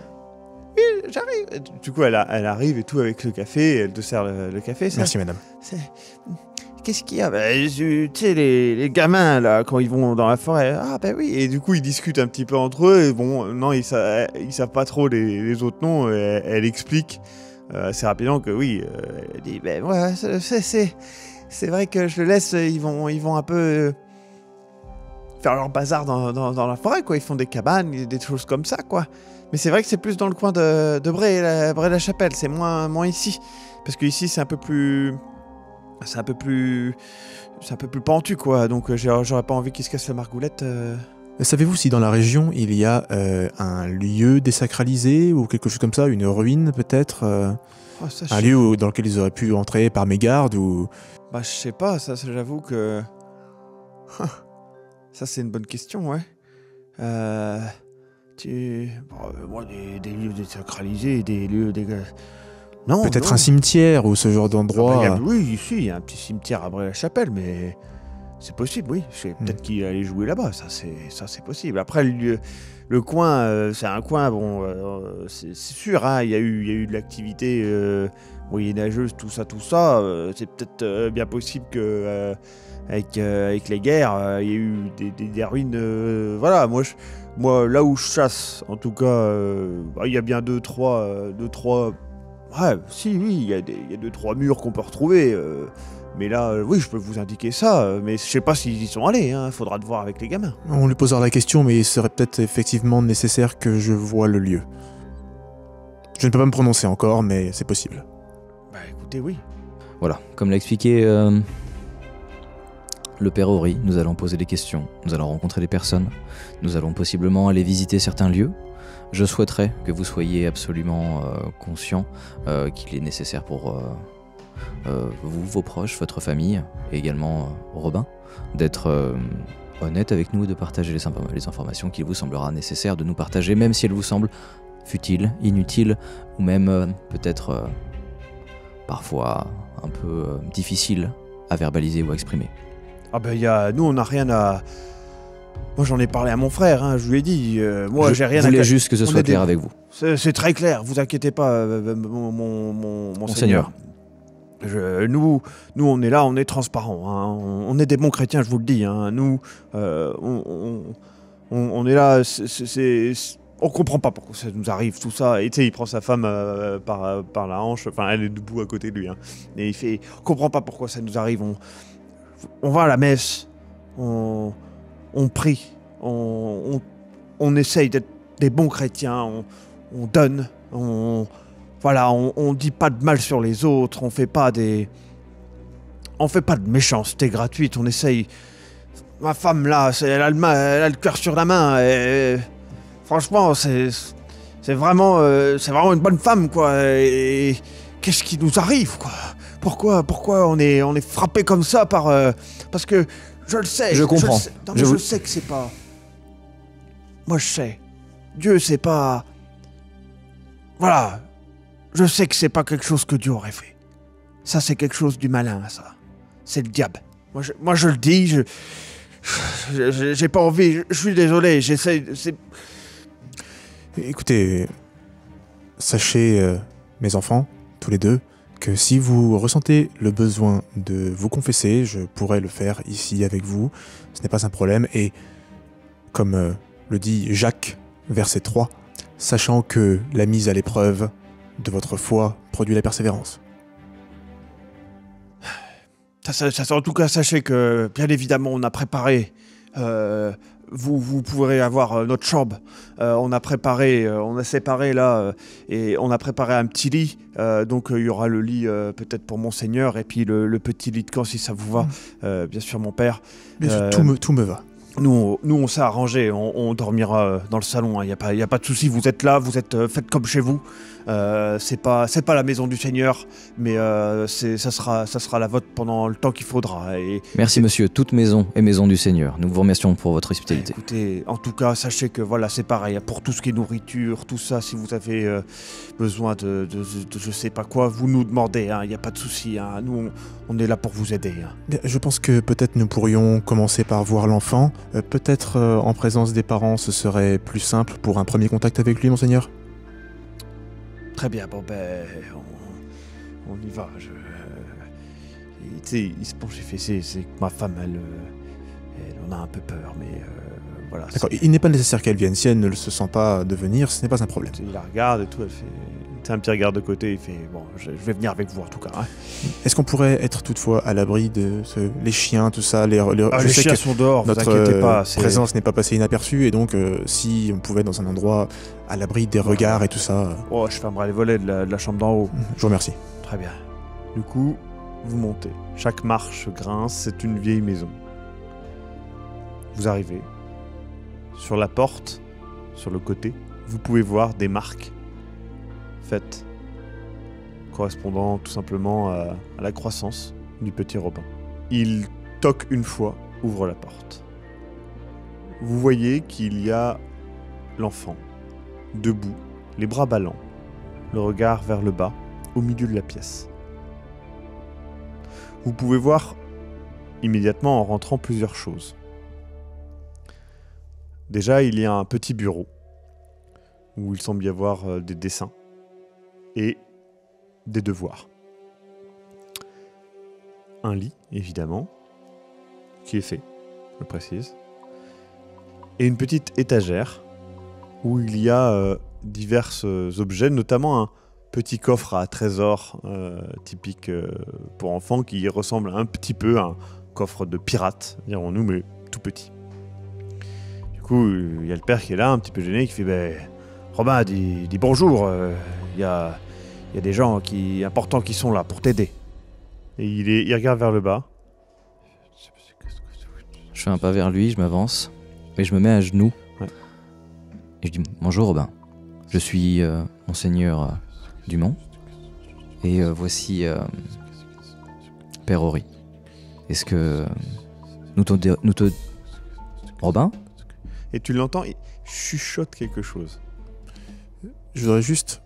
[SPEAKER 1] Oui, j'arrive. Du coup, elle arrive et tout avec le café. Elle te sert le café, ça.
[SPEAKER 3] Merci, madame.
[SPEAKER 1] Qu'est-ce qu'il y a? Tu sais, les gamins, là, quand ils vont dans la forêt. Ah, ben oui. Et du coup, ils discutent un petit peu entre eux. Et bon, non, ils savent pas trop les autres noms. Elle explique assez rapidement que oui. Elle dit, ben ouais, c'est vrai que je le laisse. Ils vont un peu faire leur bazar dans la forêt, quoi. Ils font des cabanes, des choses comme ça, quoi. Mais c'est vrai que c'est plus dans le coin de Bray-la-Chapelle. C'est moins ici. Parce que ici, c'est un peu plus pentu, quoi. Donc j'aurais pas envie qu'il se casse la margoulette.
[SPEAKER 3] Savez-vous si dans la région il y a un lieu désacralisé ou quelque chose comme ça, une ruine peut-être, un lieu dans lequel ils auraient pu entrer par mégarde ou...
[SPEAKER 1] Bah je sais pas, ça j'avoue que... Ça c'est une bonne question, ouais. Moi des lieux désacralisés, des lieux... Non,
[SPEAKER 3] peut-être un cimetière ou ce genre d'endroit.
[SPEAKER 1] Oui, ici, il y a un petit cimetière à Bray-la-Chapelle, mais c'est possible, oui. Peut-être qu'il allait jouer là-bas, ça c'est possible. Après, le coin, c'est un coin, bon, c'est sûr, hein, il y a eu de l'activité moyenâgeuse, tout ça. C'est peut-être bien possible que avec les guerres, il y a eu des ruines. Voilà, moi, là où je chasse, en tout cas, il y a bien deux, trois. Ouais, si, oui, il y a 2-3 murs qu'on peut retrouver. Mais là, oui, je peux vous indiquer ça. Mais je sais pas s'ils y sont allés. Hein, faudra te voir avec les gamins.
[SPEAKER 3] On lui posera la question, mais il serait peut-être effectivement nécessaire que je voie le lieu. Je ne peux pas me prononcer encore, mais c'est possible.
[SPEAKER 1] Bah écoutez, oui.
[SPEAKER 2] Voilà, comme l'a expliqué le père Horry, nous allons poser des questions, nous allons rencontrer des personnes, nous allons possiblement aller visiter certains lieux. Je souhaiterais que vous soyez absolument conscient qu'il est nécessaire pour vous, vos proches, votre famille, et également Robin, d'être honnête avec nous et de partager les informations qu'il vous semblera nécessaire de nous partager, même si elles vous semblent futiles, inutiles, ou même peut-être parfois un peu difficiles à verbaliser ou à exprimer.
[SPEAKER 4] Ah ben nous on n'a rien à... Moi j'en ai parlé à mon frère, hein, je lui ai dit, moi j'ai rien à...
[SPEAKER 2] Je voulais juste que ce soit clair avec vous.
[SPEAKER 4] C'est très clair, vous inquiétez pas, mon
[SPEAKER 2] Seigneur.
[SPEAKER 4] Nous on est là, on est transparents, hein, on est des bons chrétiens, je vous le dis. Hein, nous, on est là, on comprend pas pourquoi ça nous arrive, tout ça. Et tu sais, il prend sa femme par la hanche, enfin elle est debout à côté de lui. Hein, et il fait, on comprend pas pourquoi ça nous arrive, on va à la messe, on prie, on essaye d'être des bons chrétiens, on donne, voilà, on dit pas de mal sur les autres, on fait pas de méchanceté gratuite, on essaye. Ma femme là, elle a le cœur sur la main, et franchement, c'est vraiment une bonne femme, quoi. Et qu'est-ce qui nous arrive, quoi? Pourquoi on est frappé comme ça parce que je le sais.
[SPEAKER 2] Je comprends.
[SPEAKER 4] Je sais que c'est pas. Moi, je sais. Dieu, c'est pas. Voilà. Je sais que c'est pas quelque chose que Dieu aurait fait. Ça, c'est quelque chose du malin, ça. C'est le diable. Moi, je le dis. J'ai pas envie. Je suis désolé. J'essaie.
[SPEAKER 3] Écoutez, sachez, mes enfants, tous les deux, que si vous ressentez le besoin de vous confesser, je pourrais le faire ici avec vous. Ce n'est pas un problème. Et comme le dit Jacques, verset 3, sachant que la mise à l'épreuve de votre foi produit la persévérance.
[SPEAKER 4] En tout cas, sachez que, bien évidemment, on a préparé... Vous pourrez avoir notre chambre. On a séparé là, et on a préparé un petit lit. Donc il y aura le lit peut-être pour Monseigneur, et puis le petit lit de camp si ça vous va. Bien sûr, mon père.
[SPEAKER 3] Bien sûr, tout me va.
[SPEAKER 4] Nous on s'est arrangé, on dormira dans le salon, il n'y a pas de souci, vous êtes là, faites comme chez vous. C'est pas la maison du Seigneur, mais ça sera la vôtre pendant le temps qu'il faudra.
[SPEAKER 2] Merci monsieur, toute maison est maison du Seigneur. Nous vous remercions pour votre hospitalité.
[SPEAKER 4] Écoutez, en tout cas, sachez que voilà, c'est pareil, pour tout ce qui est nourriture, tout ça, si vous avez besoin de je sais pas quoi, vous nous demandez, il n'y a pas de souci, hein, nous on est là pour vous aider. Hein.
[SPEAKER 3] Je pense que peut-être nous pourrions commencer par voir l'enfant. Peut-être en présence des parents, ce serait plus simple pour un premier contact avec lui, Monseigneur.
[SPEAKER 4] Très bien, bon on y va. Tu sais, il se penche et fait, c'est que ma femme, elle en a un peu peur, mais voilà.
[SPEAKER 3] D'accord, il n'est pas nécessaire qu'elle vienne. Si elle ne se sent pas de venir, ce n'est pas un problème.
[SPEAKER 4] Il la regarde et tout, elle fait un petit regard de côté, il fait, bon, je vais venir avec vous en tout cas. Hein.
[SPEAKER 3] Est-ce qu'on pourrait être toutefois à l'abri de les chiens, tout ça, les
[SPEAKER 4] chiens sont dehors,
[SPEAKER 3] notre
[SPEAKER 4] vous inquiétez pas.
[SPEAKER 3] Présence n'est pas passée inaperçue, et donc si on pouvait être dans un endroit à l'abri des regards et tout ça...
[SPEAKER 4] Oh, je fermerai les volets de la chambre d'en haut.
[SPEAKER 3] Je vous remercie.
[SPEAKER 4] Très bien. Du coup, vous montez. Chaque marche grince, c'est une vieille maison. Vous arrivez. Sur la porte, sur le côté, vous pouvez voir des marques faites correspondant tout simplement à la croissance du petit Robin. Il toque une fois, ouvre la porte. Vous voyez qu'il y a l'enfant, debout, les bras ballants, le regard vers le bas, au milieu de la pièce. Vous pouvez voir immédiatement en rentrant plusieurs choses. Déjà, il y a un petit bureau où il semble y avoir des dessins et des devoirs. Un lit, évidemment, qui est fait, je précise, et une petite étagère où il y a divers objets, notamment un petit coffre à trésor typique pour enfants qui ressemble un petit peu à un coffre de pirate, dirons-nous, mais tout petit. Du coup, il y a le père qui est là, un petit peu gêné, qui fait Robin, dis bonjour, il y a des gens importants qui sont là pour t'aider. Et il regarde vers le bas.
[SPEAKER 2] Je fais un pas vers lui, je m'avance, et je me mets à genoux.
[SPEAKER 4] Ouais.
[SPEAKER 2] Et je dis bonjour Robin, je suis Monseigneur Dumont et voici Père Horry. Est-ce que nous te... Robin?
[SPEAKER 1] Et tu l'entends, il chuchote quelque chose.
[SPEAKER 3] Je voudrais juste,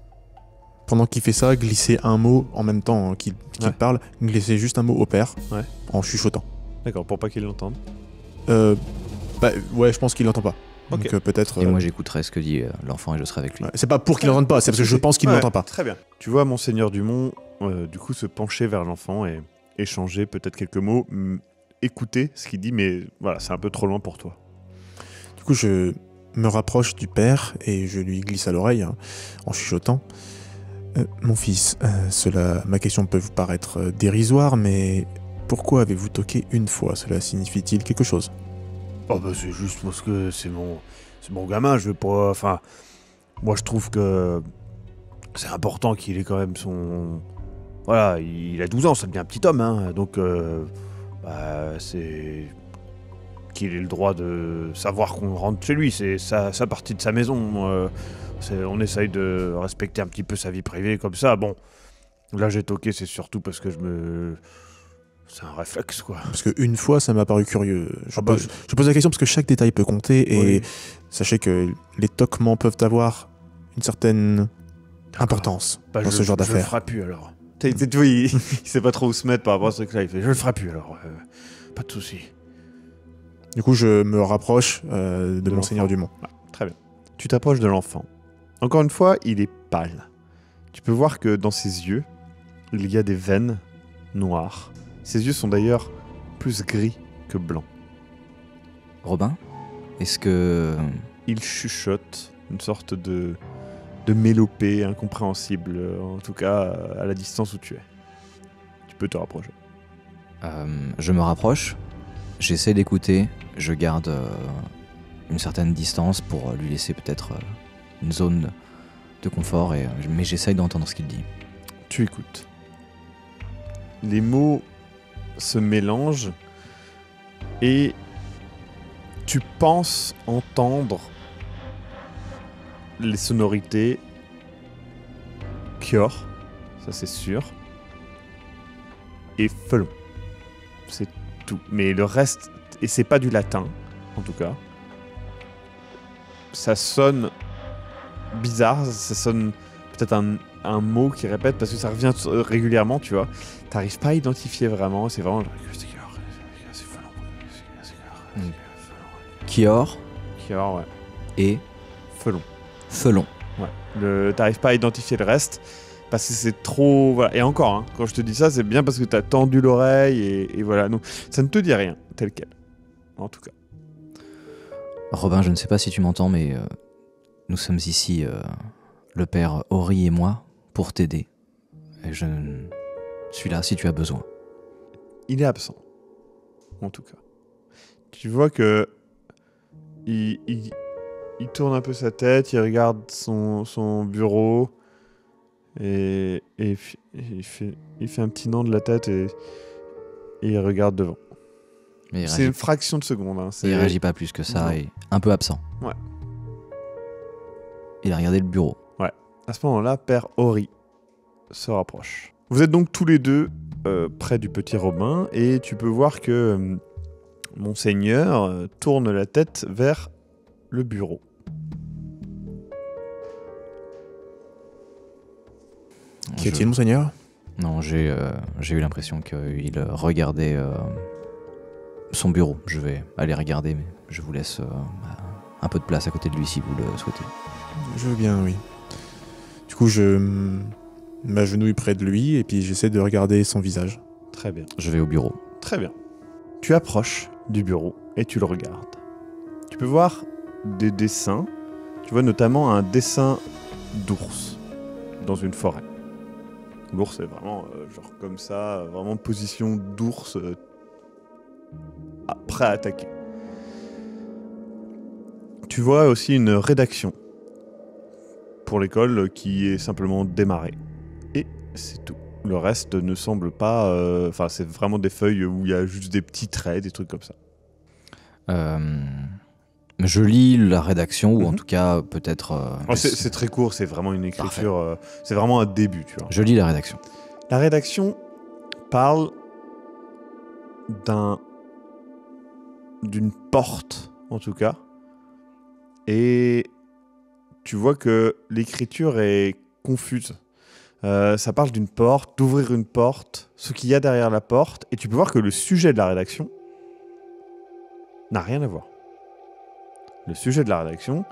[SPEAKER 3] pendant qu'il fait ça, glisser un mot en même temps qu'il
[SPEAKER 1] Ouais.
[SPEAKER 3] parle, glisser juste un mot au père,
[SPEAKER 1] Ouais.
[SPEAKER 3] en chuchotant.
[SPEAKER 1] D'accord, pour pas qu'il l'entende.
[SPEAKER 3] Ouais, je pense qu'il l'entend pas.
[SPEAKER 1] Ok.
[SPEAKER 3] Donc peut-être...
[SPEAKER 2] Et moi j'écouterai ce que dit l'enfant et je serai avec lui.
[SPEAKER 3] ouais, c'est pas pour qu'il l'entende pas, c'est parce que je pense qu'il
[SPEAKER 1] Ouais,
[SPEAKER 3] l'entend pas.
[SPEAKER 1] Très bien. Tu vois Monseigneur Dumont, du coup, se pencher vers l'enfant et échanger peut-être quelques mots, écouter ce qu'il dit, mais voilà, c'est un peu trop loin pour toi.
[SPEAKER 3] Du coup, je me rapproche du père et je lui glisse à l'oreille, en chuchotant. Mon fils, ma question peut vous paraître dérisoire, mais pourquoi avez-vous toqué une fois? Cela signifie-t-il quelque chose?
[SPEAKER 1] Oh bah c'est juste parce que c'est mon gamin, je veux pas... Enfin, moi je trouve que c'est important qu'il ait quand même son... Voilà, il a 12 ans, ça devient un petit homme, hein, donc c'est... qu'il ait le droit de savoir qu'on rentre chez lui, c'est sa partie de sa maison. On essaye de respecter un petit peu sa vie privée comme ça. Bon, là j'ai toqué, c'est surtout parce que c'est un réflexe, quoi.
[SPEAKER 3] Parce qu'une fois, ça m'a paru curieux.
[SPEAKER 1] Ah bah,
[SPEAKER 3] Je pose la question parce que chaque détail peut compter et
[SPEAKER 1] Oui.
[SPEAKER 3] sachez que les toquements peuvent avoir une certaine
[SPEAKER 1] D'accord.
[SPEAKER 3] importance
[SPEAKER 1] Bah,
[SPEAKER 3] dans ce genre
[SPEAKER 1] Je le
[SPEAKER 3] d'affaires.
[SPEAKER 1] ferai plus alors. Tu vois, il sait pas trop où se mettre par rapport à ce truc-là. Il fait, je le ferai plus alors. Pas de souci.
[SPEAKER 3] Du coup, je me rapproche de
[SPEAKER 1] De
[SPEAKER 3] Monseigneur Dumont.
[SPEAKER 1] Très bien. Tu t'approches de l'enfant. Encore une fois, il est pâle. Tu peux voir que dans ses yeux, il y a des veines noires. Ses yeux sont d'ailleurs plus gris que blancs.
[SPEAKER 2] Robin, est-ce que...
[SPEAKER 1] Il chuchote une sorte de mélopée incompréhensible, en tout cas à la distance où tu es. Tu peux te rapprocher.
[SPEAKER 2] Je me rapproche, j'essaie d'écouter, je garde une certaine distance pour lui laisser peut-être une zone de confort, mais j'essaye d'entendre ce qu'il dit.
[SPEAKER 1] Tu écoutes. Les mots se mélangent et tu penses entendre les sonorités Kior, ça c'est sûr, et Felon. C'est tout. Mais le reste, et c'est pas du latin, en tout cas, ça sonne bizarre, ça sonne peut-être un mot qui répète parce que ça revient régulièrement, tu vois. T'arrives pas à identifier vraiment, c'est vraiment genre, c'est Felon.
[SPEAKER 2] Kior
[SPEAKER 1] Kior, ouais.
[SPEAKER 2] et
[SPEAKER 1] Felon.
[SPEAKER 2] Felon.
[SPEAKER 1] Ouais. T'arrives pas à identifier le reste parce que c'est trop... Voilà. Et encore, hein, quand je te dis ça, c'est bien parce que t'as tendu l'oreille et voilà. Donc, ça ne te dit rien, tel quel. En tout cas.
[SPEAKER 2] Robin, je ne sais pas si tu m'entends, mais nous sommes ici, le père Horry et moi, pour t'aider. Et je suis là si tu as besoin.
[SPEAKER 1] Il est absent. En tout cas. Tu vois que... Il tourne un peu sa tête, il regarde son bureau et il fait un petit nom de la tête et il regarde devant.
[SPEAKER 2] Mais il
[SPEAKER 1] C'est
[SPEAKER 2] réagit,
[SPEAKER 1] une fraction de seconde. Hein.
[SPEAKER 2] il réagit pas plus que ça
[SPEAKER 1] Non.
[SPEAKER 2] et un peu absent.
[SPEAKER 1] Ouais.
[SPEAKER 2] Il a regardé le bureau.
[SPEAKER 1] À ce moment-là, Père Horry se rapproche. Vous êtes donc tous les deux près du petit Robin et tu peux voir que Monseigneur tourne la tête vers le bureau.
[SPEAKER 3] Qu'y a-t-il, Monseigneur?
[SPEAKER 2] Non, j'ai eu l'impression qu'il regardait son bureau. Je vais aller regarder, mais je vous laisse un peu de place à côté de lui si vous le souhaitez.
[SPEAKER 3] Je veux bien, oui. Du coup, je m'agenouille près de lui et puis j'essaie de regarder son visage.
[SPEAKER 1] Très bien.
[SPEAKER 2] Je vais au bureau.
[SPEAKER 1] Très bien. Tu approches du bureau et tu le regardes. Tu peux voir des dessins. Tu vois notamment un dessin d'ours dans une forêt. L'ours est vraiment genre comme ça, vraiment position d'ours prêt à attaquer. Tu vois aussi une rédaction pour l'école qui est simplement démarrée. Et c'est tout. Le reste ne semble pas... Enfin, c'est vraiment des feuilles où il y a juste des petits traits, des trucs comme ça.
[SPEAKER 2] Je lis la rédaction, ou en
[SPEAKER 1] Mhm.
[SPEAKER 2] tout cas, peut-être...
[SPEAKER 1] C'est très court, c'est vraiment une écriture, c'est vraiment un début, tu vois.
[SPEAKER 2] Je lis la rédaction.
[SPEAKER 1] La rédaction parle d'une porte, en tout cas, et tu vois que l'écriture est confuse. Ça parle d'une porte, d'ouvrir une porte, ce qu'il y a derrière la porte, et tu peux voir que le sujet de la rédaction n'a rien à voir. Le sujet de la rédaction,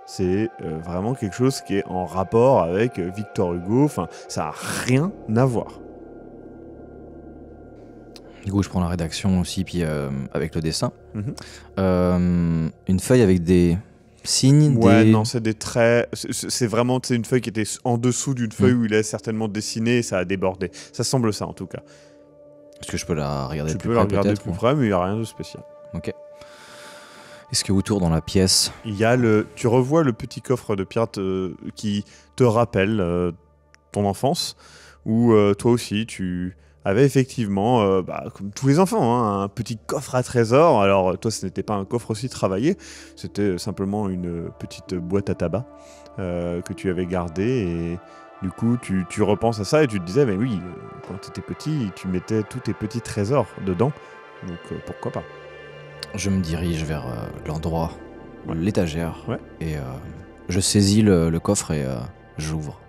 [SPEAKER 1] c'est vraiment quelque chose qui est en rapport avec Victor Hugo, enfin, ça n'a rien à voir.
[SPEAKER 2] Du coup, je prends la rédaction aussi, puis avec le dessin.
[SPEAKER 1] Mhm.
[SPEAKER 2] Une feuille avec des signes,
[SPEAKER 1] Ouais,
[SPEAKER 2] des...
[SPEAKER 1] non, c'est des traits. C'est vraiment une feuille qui était en dessous d'une feuille où il a certainement dessiné et ça a débordé. Ça semble ça, en tout cas.
[SPEAKER 2] Est-ce que je peux la regarder
[SPEAKER 1] Tu
[SPEAKER 2] de plus
[SPEAKER 1] peux la
[SPEAKER 2] près,
[SPEAKER 1] regarder de
[SPEAKER 2] peut-être,
[SPEAKER 1] plus
[SPEAKER 2] ou-
[SPEAKER 1] près, mais il n'y a rien de spécial.
[SPEAKER 2] Ok. Est-ce que autour dans la pièce...
[SPEAKER 1] Il y a tu revois le petit coffre de pierre qui te rappelle ton enfance, où toi aussi tu avais effectivement, comme tous les enfants, hein, un petit coffre à trésors. Alors toi, ce n'était pas un coffre aussi travaillé, c'était simplement une petite boîte à tabac que tu avais gardée. Et du coup, tu repenses à ça et tu te disais, mais oui, quand tu étais petit, tu mettais tous tes petits trésors dedans. Donc pourquoi pas.
[SPEAKER 2] Je me dirige vers l'endroit,
[SPEAKER 1] Ouais.
[SPEAKER 2] l'étagère,
[SPEAKER 1] Ouais.
[SPEAKER 2] et je saisis le coffre et j'ouvre.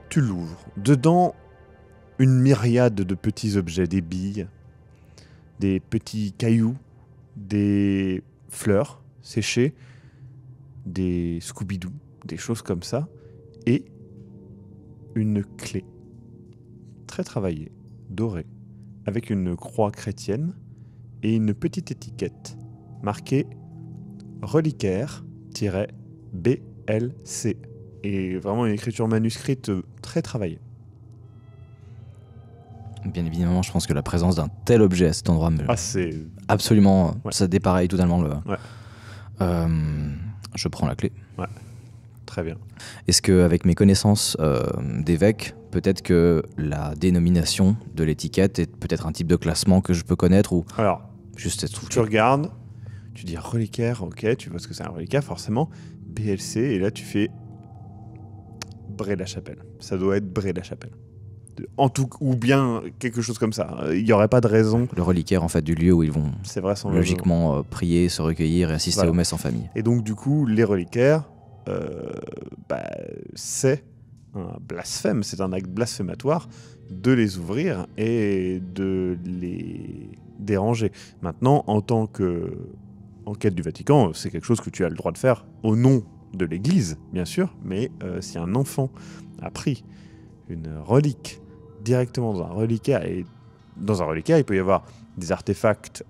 [SPEAKER 1] Tu l'ouvres. Dedans, une myriade de petits objets, des billes, des petits cailloux, des fleurs séchées, des Scooby-Doo, des choses comme ça, et une clé très travaillée, dorée, avec une croix chrétienne et une petite étiquette marquée reliquaire-BLC. Et vraiment une écriture manuscrite très travaillée.
[SPEAKER 2] Bien évidemment, je pense que la présence d'un tel objet à cet endroit me...
[SPEAKER 1] Ah, c'est...
[SPEAKER 2] Absolument,
[SPEAKER 1] Ouais.
[SPEAKER 2] ça dépareille totalement le...
[SPEAKER 1] Ouais.
[SPEAKER 2] Je prends la clé.
[SPEAKER 1] Très bien.
[SPEAKER 2] Est-ce qu'avec mes connaissances d'évêque, peut-être que la dénomination de l'étiquette est peut-être un type de classement que je peux connaître, ou
[SPEAKER 1] Alors,
[SPEAKER 2] juste être
[SPEAKER 1] tu regardes, tu dis reliquaire, ok, tu vois ce que c'est un reliquaire, forcément. BLC, et là tu fais Bray-la-Chapelle. Ça doit être Bray-la-Chapelle. Ou bien quelque chose comme ça. Il n'y aurait pas de raison.
[SPEAKER 2] le reliquaire en fait du lieu où ils vont
[SPEAKER 1] C'est vraisemblablement.
[SPEAKER 2] logiquement prier, se recueillir et assister
[SPEAKER 1] Voilà.
[SPEAKER 2] aux messes en famille.
[SPEAKER 1] Et donc, du coup, les reliquaires, c'est un blasphème, c'est un acte blasphématoire de les ouvrir et de les déranger. Maintenant, en tant qu'enquête du Vatican, c'est quelque chose que tu as le droit de faire au nom de l'Église, bien sûr, mais si un enfant a pris une relique directement dans un reliquaire, et dans un reliquaire, il peut y avoir des artefacts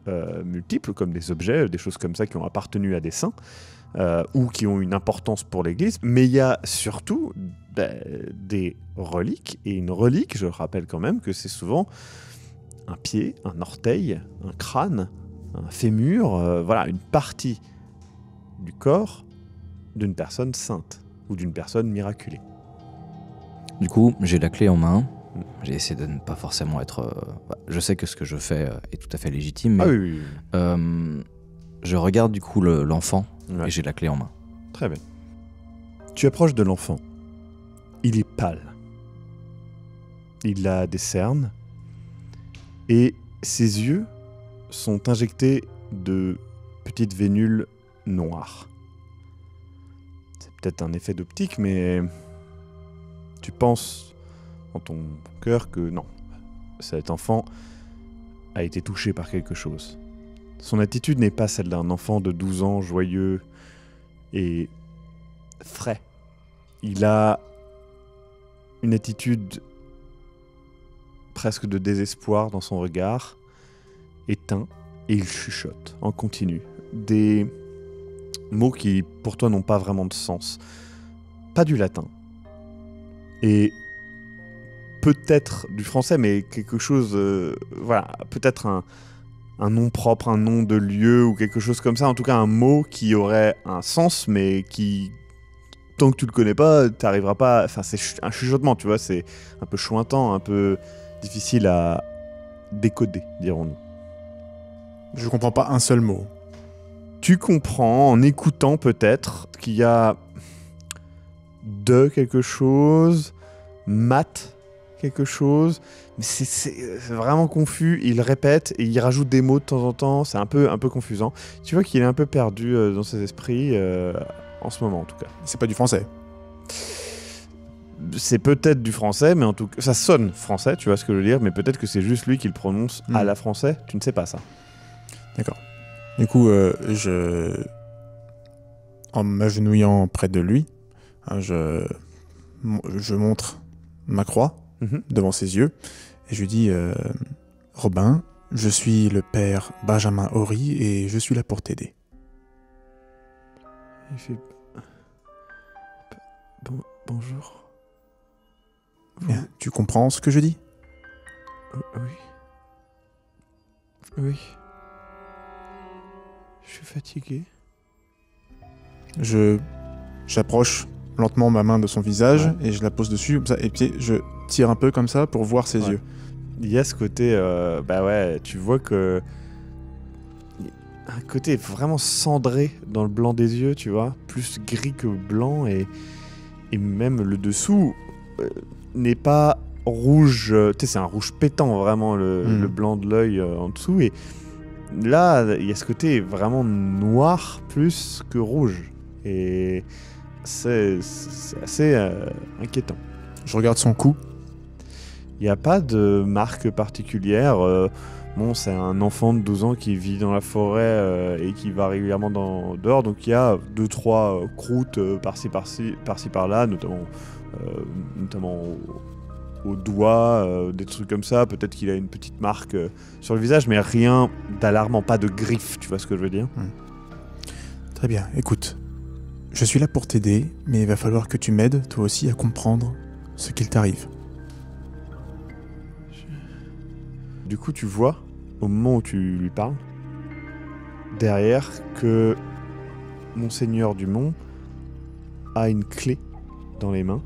[SPEAKER 1] multiples, comme des objets, des choses comme ça qui ont appartenu à des saints, ou qui ont une importance pour l'Église, mais il y a surtout des reliques, et une relique, je rappelle quand même que c'est souvent un pied, un orteil, un crâne, un fémur, voilà, une partie du corps d'une personne sainte, ou d'une personne miraculée.
[SPEAKER 2] Du coup, j'ai la clé en main. J'ai essayé de ne pas forcément être... je sais que ce que je fais est tout à fait légitime, mais
[SPEAKER 1] Ah oui, oui.
[SPEAKER 2] je regarde du coup l'enfant
[SPEAKER 1] Ouais.
[SPEAKER 2] et j'ai la clé en main.
[SPEAKER 1] Très bien. Tu approches de l'enfant. Il est pâle. Il a des cernes. Et ses yeux sont injectés de petites vénules noires. C'est peut-être un effet d'optique, mais tu penses en ton cœur que non. Cet enfant a été touché par quelque chose. Son attitude n'est pas celle d'un enfant de 12 ans joyeux et frais. Il a une attitude presque de désespoir dans son regard, éteint, et il chuchote en continu. Des mots qui, pour toi, n'ont pas vraiment de sens. Pas du latin. Et peut-être du français, mais quelque chose... voilà, peut-être un nom propre, un nom de lieu ou quelque chose comme ça. En tout cas, un mot qui aurait un sens, mais qui, tant que tu le connais pas, t'arriveras pas... Enfin, c'est un chuchotement, tu vois, c'est un peu chointant, un peu difficile à décoder, dirons-nous.
[SPEAKER 3] Je comprends pas un seul mot.
[SPEAKER 1] Tu comprends, en écoutant peut-être, qu'il y a de quelque chose, mat quelque chose, mais c'est vraiment confus. Il répète et il rajoute des mots de temps en temps, c'est un peu confusant. Tu vois qu'il est un peu perdu dans ses esprits, en ce moment en tout cas.
[SPEAKER 3] C'est pas du français.
[SPEAKER 1] C'est peut-être du français, mais en tout cas, ça sonne français, tu vois ce que je veux dire, mais peut-être que c'est juste lui qui le prononce à la français, tu ne sais pas ça.
[SPEAKER 3] D'accord. Du coup, en m'agenouillant près de lui, hein, je montre ma croix devant ses yeux et je lui dis Robin, je suis le père Benjamin Horry et je suis là pour t'aider.
[SPEAKER 1] Il fait bonjour.
[SPEAKER 3] Bien, tu comprends ce que je dis?
[SPEAKER 1] Oui. Je suis fatigué.
[SPEAKER 3] J'approche lentement ma main de son visage et je la pose dessus comme ça, et puis je tire un peu comme ça pour voir ses yeux.
[SPEAKER 1] Il y a ce côté, tu vois que un côté vraiment cendré dans le blanc des yeux, tu vois, plus gris que blanc, et même le dessous n'est pas rouge, tu sais, c'est un rouge pétant vraiment, le blanc de l'œil en dessous, et là il y a ce côté vraiment noir plus que rouge, et c'est assez inquiétant.
[SPEAKER 3] Je regarde son cou.
[SPEAKER 1] Il n'y a pas de marque particulière. C'est un enfant de 12 ans qui vit dans la forêt et qui va régulièrement dehors. Donc il y a 2-3 croûtes par-ci par-là, notamment au doigt, des trucs comme ça. Peut-être qu'il a une petite marque sur le visage, mais rien d'alarmant, pas de griffes, tu vois ce que je veux dire.
[SPEAKER 3] Très bien, écoute. Je suis là pour t'aider, mais il va falloir que tu m'aides, toi aussi, à comprendre ce qu'il t'arrive.
[SPEAKER 1] Du coup, tu vois, au moment où tu lui parles, derrière, que Monseigneur Dumont a une clé dans les mains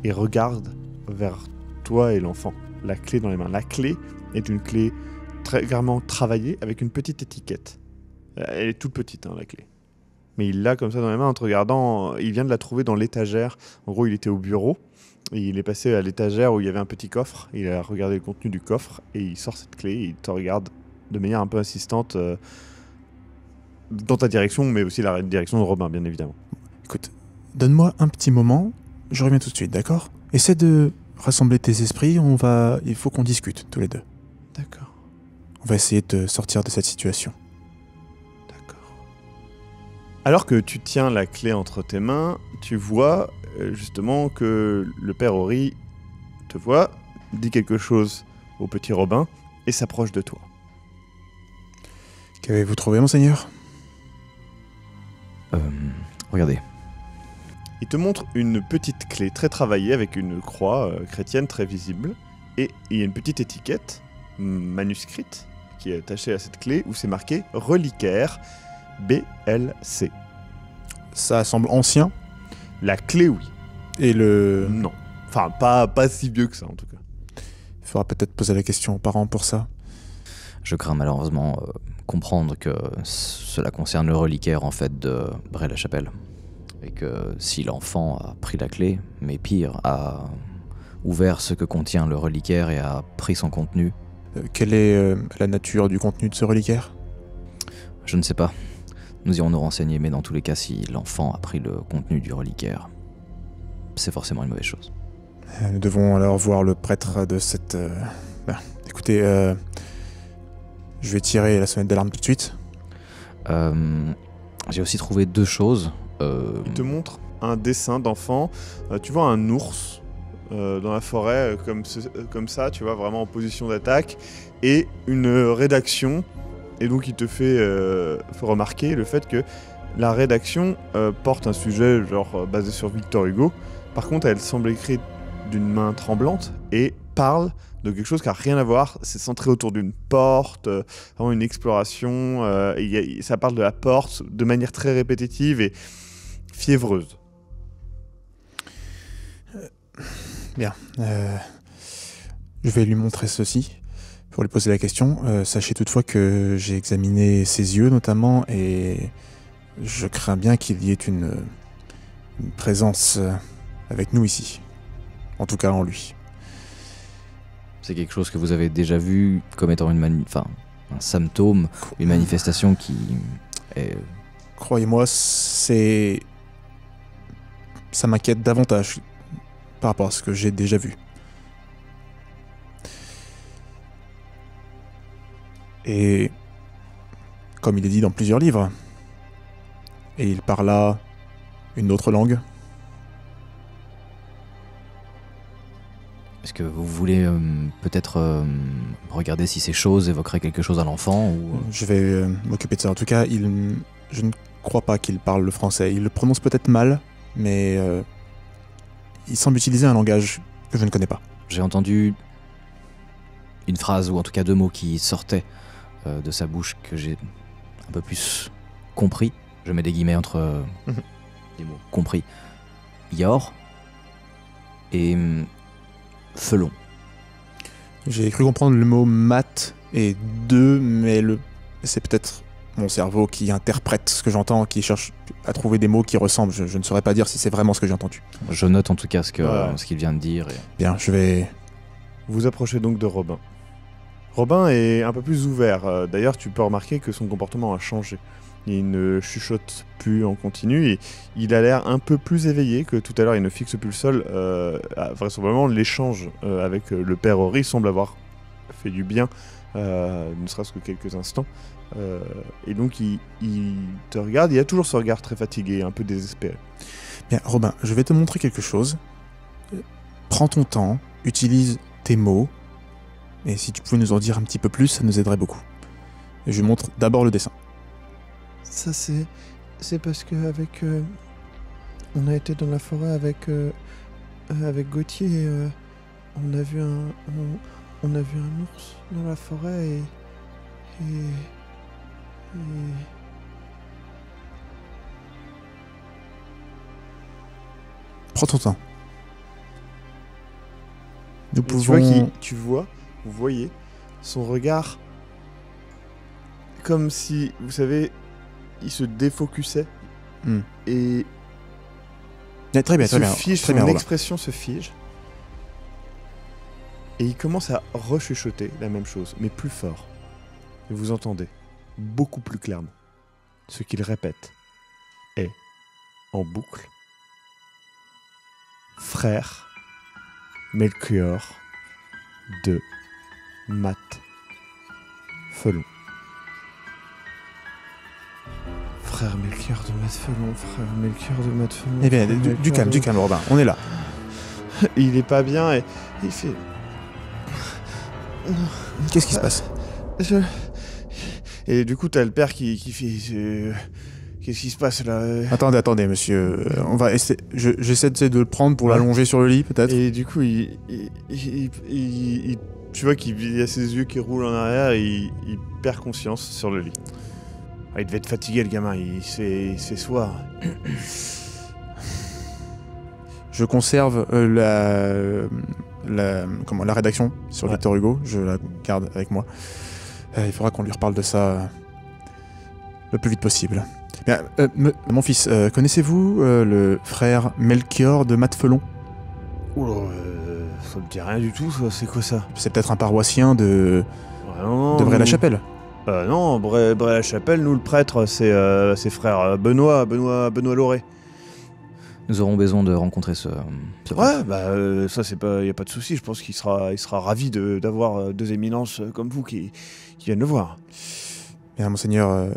[SPEAKER 1] et regarde vers toi et l'enfant. La clé dans les mains. La clé est une clé très clairement travaillée avec une petite étiquette. Elle est toute petite, la clé. Mais il l'a comme ça dans les mains en te regardant. Il vient de la trouver dans l'étagère. En gros, il était au bureau. Et il est passé à l'étagère où il y avait un petit coffre. Il a regardé le contenu du coffre et il sort cette clé et il te regarde de manière un peu insistante dans ta direction, mais aussi la direction de Robin, bien évidemment.
[SPEAKER 3] Écoute, donne-moi un petit moment, je reviens tout de suite, d'accord? Essaie de rassembler tes esprits, il faut qu'on discute tous les deux.
[SPEAKER 1] D'accord.
[SPEAKER 3] On va essayer de sortir de cette situation.
[SPEAKER 1] D'accord. Alors que tu tiens la clé entre tes mains, tu vois justement que le père Horry te voit, dit quelque chose au petit Robin et s'approche de toi.
[SPEAKER 3] Qu'avez-vous trouvé, monseigneur?
[SPEAKER 2] Regardez.
[SPEAKER 1] Il te montre une petite clé très travaillée avec une croix chrétienne très visible, et il y a une petite étiquette manuscrite qui est attachée à cette clé où c'est marqué reliquaire BLC.
[SPEAKER 3] Ça semble ancien.
[SPEAKER 1] La clé, oui.
[SPEAKER 3] Et le...
[SPEAKER 1] Non. Enfin, pas si vieux que ça, en tout cas.
[SPEAKER 3] Il faudra peut-être poser la question aux parents pour ça.
[SPEAKER 2] Je crains malheureusement comprendre que cela concerne le reliquaire en fait de Bray-la-Chapelle. Et que si l'enfant a pris la clé, mais pire, a ouvert ce que contient le reliquaire et a pris son contenu.
[SPEAKER 3] Quelle est la nature du contenu de ce reliquaire?
[SPEAKER 2] Je ne sais pas. Nous irons nous renseigner, mais dans tous les cas, si l'enfant a pris le contenu du reliquaire, c'est forcément une mauvaise chose.
[SPEAKER 3] Nous devons alors voir le prêtre de cette... Écoutez, je vais tirer la sonnette d'alarme tout de suite.
[SPEAKER 2] J'ai aussi trouvé 2 choses.
[SPEAKER 1] Il te montre un dessin d'enfant. Tu vois un ours dans la forêt, comme ça, tu vois, vraiment en position d'attaque, et une rédaction. Et donc il te fait remarquer le fait que la rédaction porte un sujet basé sur Victor Hugo. Par contre, elle semble écrite d'une main tremblante et parle de quelque chose qui n'a rien à voir. C'est centré autour d'une porte, vraiment une exploration. Ça parle de la porte de manière très répétitive et fiévreuse.
[SPEAKER 3] Bien. Je vais lui montrer ceci pour lui poser la question. Sachez toutefois que j'ai examiné ses yeux notamment et Je crains bien qu'il y ait une présence avec nous ici. En tout cas, en lui.
[SPEAKER 2] C'est quelque chose que vous avez déjà vu comme étant un symptôme, une manifestation qui est...
[SPEAKER 3] Croyez-moi, ça m'inquiète davantage par rapport à ce que j'ai déjà vu. Et comme il est dit dans plusieurs livres, et il parla une autre langue.
[SPEAKER 2] Est-ce que vous voulez peut-être regarder si ces choses évoqueraient quelque chose à l'enfant ou...
[SPEAKER 3] Je vais m'occuper de ça. En tout cas, je ne crois pas qu'il parle le français. Il le prononce peut-être mal, mais il semble utiliser un langage que je ne connais pas.
[SPEAKER 2] J'ai entendu une phrase, ou en tout cas 2 mots qui sortaient de sa bouche que j'ai un peu plus compris. Je mets des guillemets entre les mots compris. Yor et Felon.
[SPEAKER 3] J'ai cru comprendre le mot mat et deux, mais c'est peut-être mon cerveau qui interprète ce que j'entends, qui cherche à trouver des mots qui ressemblent. Je ne saurais pas dire si c'est vraiment ce que j'ai entendu.
[SPEAKER 2] Je note en tout cas ce qu'il vient de dire.
[SPEAKER 3] Bien, je vais...
[SPEAKER 1] Vous approchez donc de Robin. Robin est un peu plus ouvert. D'ailleurs, tu peux remarquer que son comportement a changé. Il ne chuchote plus en continu et il a l'air un peu plus éveillé que tout à l'heure. Il ne fixe plus le sol. Vraisemblablement, l'échange avec le père Ori semble avoir fait du bien, ne serait-ce que quelques instants. Et donc, il te regarde. Il a toujours ce regard très fatigué, un peu désespéré.
[SPEAKER 3] Bien, Robin, je vais te montrer quelque chose. Prends ton temps, utilise tes mots. Et si tu pouvais nous en dire un petit peu plus, ça nous aiderait beaucoup. Et je montre d'abord le dessin.
[SPEAKER 5] Ça c'est parce que avec on a été dans la forêt avec Gauthier et on a vu un ours dans la forêt et
[SPEAKER 3] Prends ton temps. Nous
[SPEAKER 1] Et
[SPEAKER 3] pouvons...
[SPEAKER 1] vous voyez son regard comme si, vous savez, il se défocusait et
[SPEAKER 3] Très bien,
[SPEAKER 1] il
[SPEAKER 3] très bien.
[SPEAKER 1] se fige,
[SPEAKER 3] Très
[SPEAKER 1] son
[SPEAKER 3] bien, Robin.
[SPEAKER 1] expression se fige et il commence à rechuchoter la même chose, mais plus fort. Et vous entendez beaucoup plus clairement. Ce qu'il répète est, en boucle, frère Melchior de Matt Felon.
[SPEAKER 5] frère Melchior de Matt-Felon, frère Melchior de Matt-Felon.
[SPEAKER 3] Eh bien,
[SPEAKER 5] frère
[SPEAKER 3] du
[SPEAKER 5] Melchior
[SPEAKER 3] calme, Robin. On est là.
[SPEAKER 1] Il est pas bien et il fait...
[SPEAKER 3] Qu'est-ce qui se passe?
[SPEAKER 1] Et du coup, t'as le père qui fait... Qu'est-ce qui se passe là?
[SPEAKER 3] Attendez, monsieur. On va essayer... J'essaie de le prendre pour l'allonger sur le lit, peut-être.
[SPEAKER 1] Et du coup, tu vois qu'il a ses yeux qui roulent en arrière et il perd conscience sur le lit. Ah, il devait être fatigué, le gamin. Il s'est soir.
[SPEAKER 3] Je conserve la rédaction sur Victor Hugo. Je la garde avec moi. Il faudra qu'on lui reparle de ça le plus vite possible. Bien, mon fils, connaissez-vous le frère Melchior de Matt Felon?
[SPEAKER 1] Oula, ça me dit rien du tout, ça. C'est quoi ça?
[SPEAKER 3] C'est peut-être un paroissien de Bray-la-Chapelle.
[SPEAKER 1] Non, Bray-la-Chapelle, nous, le prêtre, c'est frère Benoît Lauré.
[SPEAKER 2] Nous aurons besoin de rencontrer ce
[SPEAKER 1] Ouais, ça, c'est pas... Y a pas de souci. Je pense qu'il sera ravi d'avoir deux éminences comme vous qui viennent le voir.
[SPEAKER 3] Bien, monseigneur...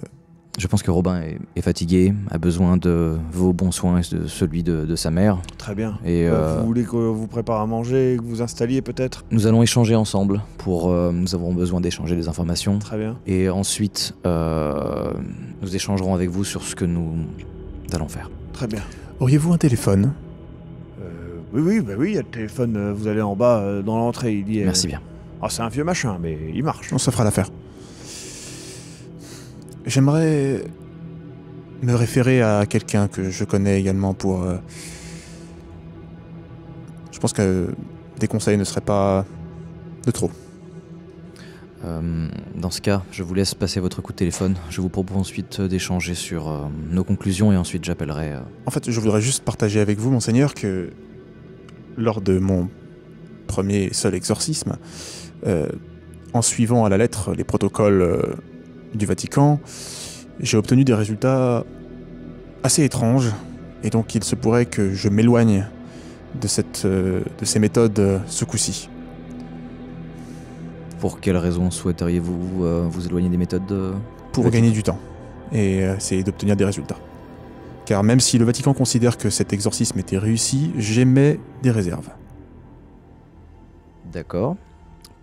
[SPEAKER 2] Je pense que Robin est fatigué, a besoin de vos bons soins et de celui de sa mère.
[SPEAKER 1] Très bien.
[SPEAKER 2] Et
[SPEAKER 1] vous voulez que vous prépare à manger, que vous installiez peut-être?
[SPEAKER 2] nous allons échanger ensemble. Nous avons besoin d'échanger des informations.
[SPEAKER 1] Très bien.
[SPEAKER 2] Et ensuite, nous échangerons avec vous sur ce que nous allons faire.
[SPEAKER 1] Très bien.
[SPEAKER 3] Auriez-vous un téléphone?
[SPEAKER 1] Oui, il y a le téléphone. Vous allez en bas, dans l'entrée. Il y est...
[SPEAKER 2] Merci bien.
[SPEAKER 1] Ah, c'est un vieux machin, mais il marche.
[SPEAKER 3] On se fera l'affaire. J'aimerais me référer à quelqu'un que je connais également pour... Je pense que des conseils ne seraient pas de trop.
[SPEAKER 2] Dans ce cas, je vous laisse passer votre coup de téléphone. Je vous propose ensuite d'échanger sur nos conclusions et ensuite j'appellerai...
[SPEAKER 3] En fait, je voudrais juste partager avec vous, monseigneur, que lors de mon premier et seul exorcisme, en suivant à la lettre les protocoles du Vatican, j'ai obtenu des résultats assez étranges, et donc il se pourrait que je m'éloigne de ces méthodes ce coup-ci.
[SPEAKER 2] Pour quelles raisons souhaiteriez-vous vous éloigner des méthodes
[SPEAKER 3] Pour gagner du temps et essayer d'obtenir des résultats. Car même si le Vatican considère que cet exorcisme était réussi, j'émets des réserves.
[SPEAKER 2] D'accord.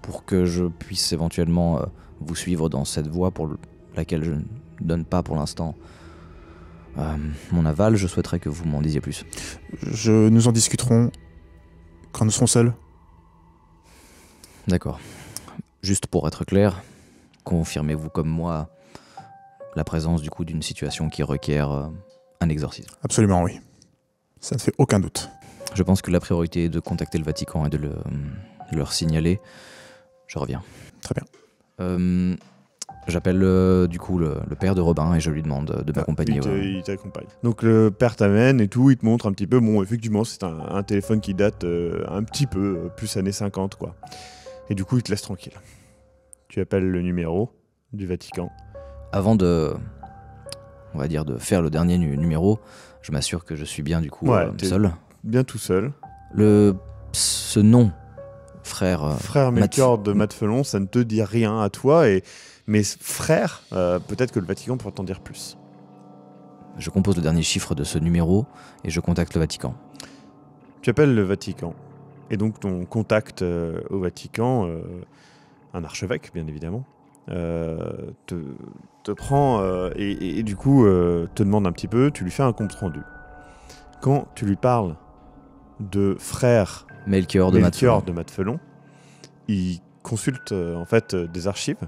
[SPEAKER 2] Pour que je puisse éventuellement vous suivre dans cette voie pour laquelle je ne donne pas pour l'instant mon aval, je souhaiterais que vous m'en disiez plus.
[SPEAKER 3] Nous en discuterons quand nous serons seuls.
[SPEAKER 2] D'accord. Juste pour être clair, confirmez-vous comme moi la présence du coup d'une situation qui requiert un exorcisme?
[SPEAKER 3] Absolument, oui. Ça ne fait aucun doute.
[SPEAKER 2] Je pense que la priorité est de contacter le Vatican et de leur signaler. Je reviens.
[SPEAKER 3] Très bien.
[SPEAKER 2] J'appelle du coup le père de Robin et je lui demande de m'accompagner.
[SPEAKER 1] Il t'accompagne. Donc le père t'amène et tout, il te montre un petit peu. Bon, effectivement, c'est un téléphone qui date un petit peu, plus années 50, quoi. Et du coup, il te laisse tranquille. Tu appelles le numéro du Vatican.
[SPEAKER 2] Avant de faire le dernier numéro, je m'assure que je suis bien du coup seul.
[SPEAKER 1] Bien tout seul.
[SPEAKER 2] Ce nom, frère
[SPEAKER 1] Melchior de Mathefelon, ça ne te dit rien à toi, mais frère, peut-être que le Vatican pourra t'en dire plus.
[SPEAKER 2] Je compose le dernier chiffre de ce numéro et je contacte le Vatican.
[SPEAKER 1] Tu appelles le Vatican. Et donc ton contact au Vatican, un archevêque bien évidemment, te prend et du coup te demande un petit peu, tu lui fais un compte rendu. Quand tu lui parles de frère
[SPEAKER 2] Melchior de
[SPEAKER 1] Mathefelon, il consulte en fait des archives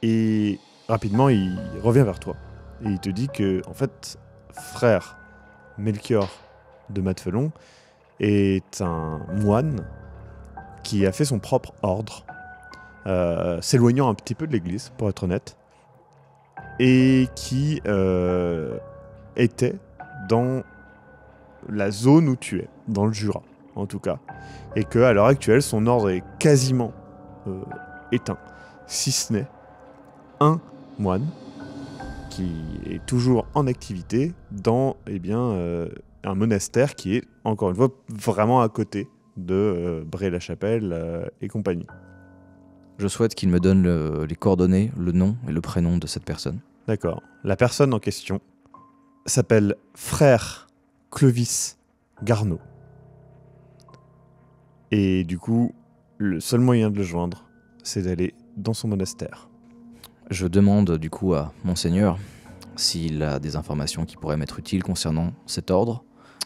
[SPEAKER 1] et rapidement il revient vers toi et il te dit que en fait frère Melchior de Mathefelon est un moine qui a fait son propre ordre, s'éloignant un petit peu de l'église, pour être honnête, et qui était dans la zone où tu es, dans le Jura, en tout cas. Et qu'à l'heure actuelle, son ordre est quasiment éteint, si ce n'est un moine qui est toujours en activité dans un monastère qui est, encore une fois, vraiment à côté de Bray-la-Chapelle et compagnie.
[SPEAKER 2] Je souhaite qu'il me donne les coordonnées, le nom et le prénom de cette personne.
[SPEAKER 1] D'accord. La personne en question s'appelle Frère Clovis Garneau. Et du coup, le seul moyen de le joindre, c'est d'aller dans son monastère.
[SPEAKER 2] Je demande du coup à Monseigneur s'il a des informations qui pourraient m'être utiles concernant cet ordre.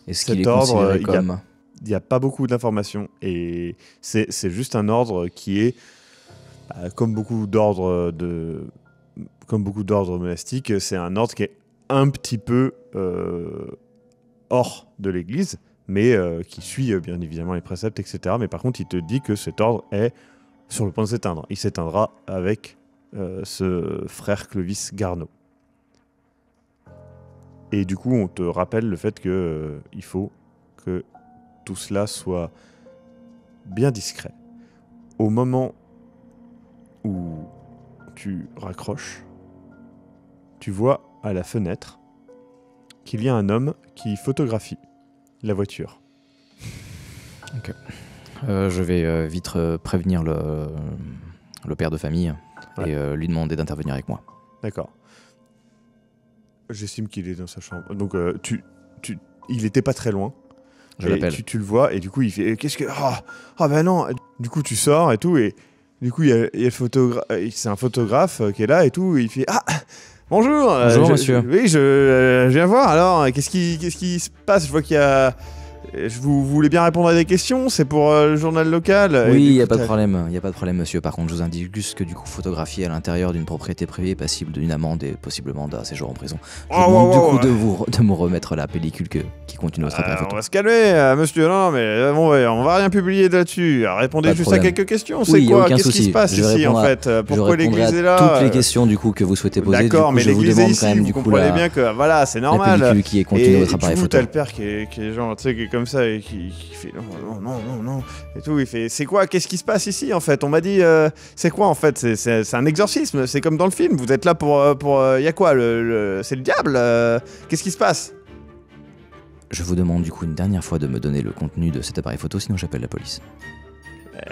[SPEAKER 2] Est-ce qu'il est considéré comme...
[SPEAKER 1] Il n'y a pas beaucoup d'informations et c'est juste un ordre qui est, comme beaucoup d'ordres monastiques, c'est un ordre qui est un petit peu hors de l'Église, mais qui suit bien évidemment les préceptes, etc. Mais par contre, il te dit que cet ordre est sur le point de s'éteindre. Il s'éteindra avec ce frère Clovis Garneau. Et du coup, on te rappelle le fait que il faut que tout cela soit bien discret. Au moment où tu raccroches, tu vois à la fenêtre qu'il y a un homme qui photographie la voiture.
[SPEAKER 2] Ok. Je vais vite prévenir le père de famille et lui demander d'intervenir avec moi.
[SPEAKER 1] D'accord. J'estime qu'il est dans sa chambre. Donc, il était pas très loin.
[SPEAKER 2] Je l'appelle.
[SPEAKER 1] Tu le vois et du coup, il fait qu'est-ce que... Ah ben non. Du coup, tu sors et tout et du coup, il y a le photographe. C'est un photographe qui est là et tout. Et il fait bonjour.
[SPEAKER 2] Bonjour monsieur.
[SPEAKER 1] Oui, je viens voir. Alors, qu'est-ce qui se passe? Je vois qu'il y a vous voulez bien répondre à des questions? C'est pour le journal local.
[SPEAKER 2] Oui, il n'y a pas de problème, monsieur. Par contre, je vous indique juste que du coup, photographier à l'intérieur d'une propriété privée est passible d'une amende et possiblement d'un séjour en prison. Je vous demande du coup de me remettre la pellicule qui contient votre appareil photo.
[SPEAKER 1] On va se calmer, monsieur. Non, mais on va rien publier là-dessus. Répondez juste à quelques questions. C'est quoi? Qu'est-ce qui se passe ici, en fait? Pourquoi l'église est là?
[SPEAKER 2] Toutes les questions du coup que vous souhaitez poser.
[SPEAKER 1] D'accord, mais
[SPEAKER 2] je vous
[SPEAKER 1] l'église est
[SPEAKER 2] demande
[SPEAKER 1] ici.
[SPEAKER 2] quand même
[SPEAKER 1] Vous
[SPEAKER 2] du coup
[SPEAKER 1] comprenez bien que voilà, c'est normal.
[SPEAKER 2] La pellicule qui est contenue dans votre appareil photo.
[SPEAKER 1] T'as le père qui est genre, tu sais, qui est comme ça et qui fait non et tout. Il fait c'est quoi? Qu'est-ce qui se passe ici en fait? On m'a dit c'est quoi en fait? C'est un exorcisme. C'est comme dans le film. Vous êtes là pour y a quoi? C'est le diable. Qu'est-ce qui se passe?
[SPEAKER 2] Je vous demande du coup une dernière fois de me donner le contenu de cet appareil photo, sinon j'appelle la police.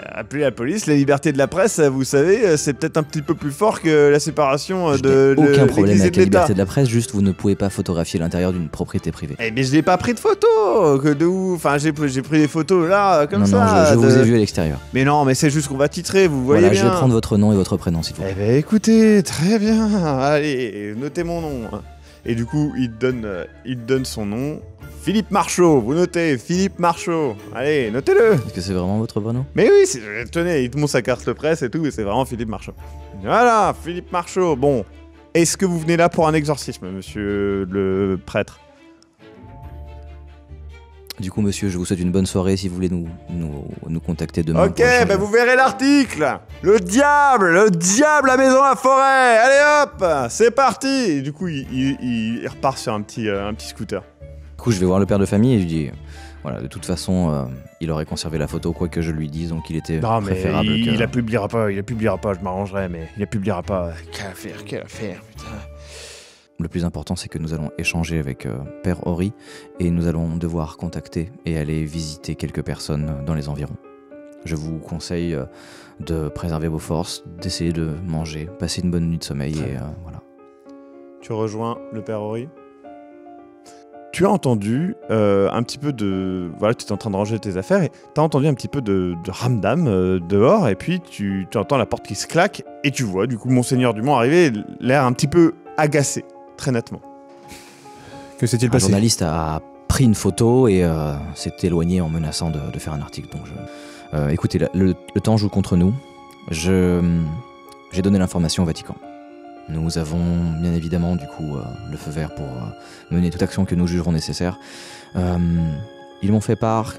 [SPEAKER 1] Appeler la police, la liberté de la presse, vous savez, c'est peut-être un petit peu plus fort que la séparation de
[SPEAKER 2] aucun problème avec la
[SPEAKER 1] l'État.
[SPEAKER 2] liberté de la presse, juste vous ne pouvez pas photographier l'intérieur d'une propriété privée.
[SPEAKER 1] Eh mais je n'ai pas pris de photos. De où? Enfin, j'ai pris des photos là, comme ça.
[SPEAKER 2] Non, je vous ai vu à l'extérieur.
[SPEAKER 1] Mais non, mais c'est juste qu'on va titrer, vous voyez bien.
[SPEAKER 2] Je vais prendre votre nom et votre prénom, s'il vous plaît.
[SPEAKER 1] Eh ben écoutez, très bien. Allez, notez mon nom. Et du coup, il donne son nom. Philippe Marchaud, vous notez, Philippe Marchaud. Allez, notez-le.
[SPEAKER 2] Est-ce que c'est vraiment votre prénom?
[SPEAKER 1] Mais oui, tenez, il te montre sa carte de presse et tout, et c'est vraiment Philippe Marchaud. Voilà, Philippe Marchaud. Bon, est-ce que vous venez là pour un exorcisme, monsieur le prêtre?
[SPEAKER 2] Du coup, monsieur, je vous souhaite une bonne soirée si vous voulez nous contacter demain.
[SPEAKER 1] Ok, bah vous verrez l'article. Le diable, la maison, la forêt. Allez hop, c'est parti. Et du coup, il repart sur un petit scooter.
[SPEAKER 2] Du coup, je vais voir le père de famille et je lui dis, voilà, de toute façon, il aurait conservé la photo, quoi que je lui dise, donc il était préférable que...
[SPEAKER 1] il la publiera pas, je m'arrangerai, mais il la publiera pas. Quelle affaire, putain.
[SPEAKER 2] Le plus important, c'est que nous allons échanger avec Père Horry et nous allons devoir contacter et aller visiter quelques personnes dans les environs. Je vous conseille de préserver vos forces, d'essayer de manger, passer une bonne nuit de sommeil et voilà.
[SPEAKER 1] Tu rejoins le Père Horry. Tu as entendu un petit peu de... Voilà, tu étais en train de ranger tes affaires et tu as entendu un petit peu de ramdam dehors et puis tu entends la porte qui se claque et tu vois du coup Monseigneur Dumont arriver, l'air un petit peu agacé, très nettement.
[SPEAKER 3] Que s'est-il
[SPEAKER 2] Un
[SPEAKER 3] passé?
[SPEAKER 2] journaliste a pris une photo et s'est éloigné en menaçant de faire un article. Donc écoutez, le temps joue contre nous. J'ai donné l'information au Vatican. Nous avons bien évidemment du coup le feu vert pour mener toute action que nous jugerons nécessaire. Ils m'ont fait part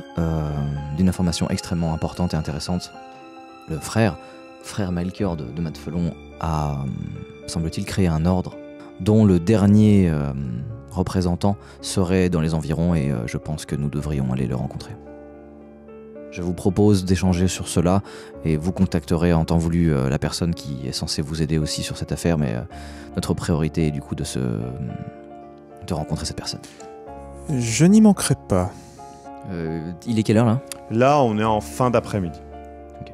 [SPEAKER 2] d'une information extrêmement importante et intéressante. Le frère Melchior de Matt Felon a, semble-t-il, créé un ordre dont le dernier représentant serait dans les environs et je pense que nous devrions aller le rencontrer. Je vous propose d'échanger sur cela et vous contacterez en temps voulu la personne qui est censée vous aider aussi sur cette affaire, mais notre priorité est du coup de rencontrer cette personne.
[SPEAKER 3] Je n'y manquerai pas.
[SPEAKER 2] Il est quelle heure là?
[SPEAKER 1] Là, on est en fin d'après-midi.
[SPEAKER 2] Okay.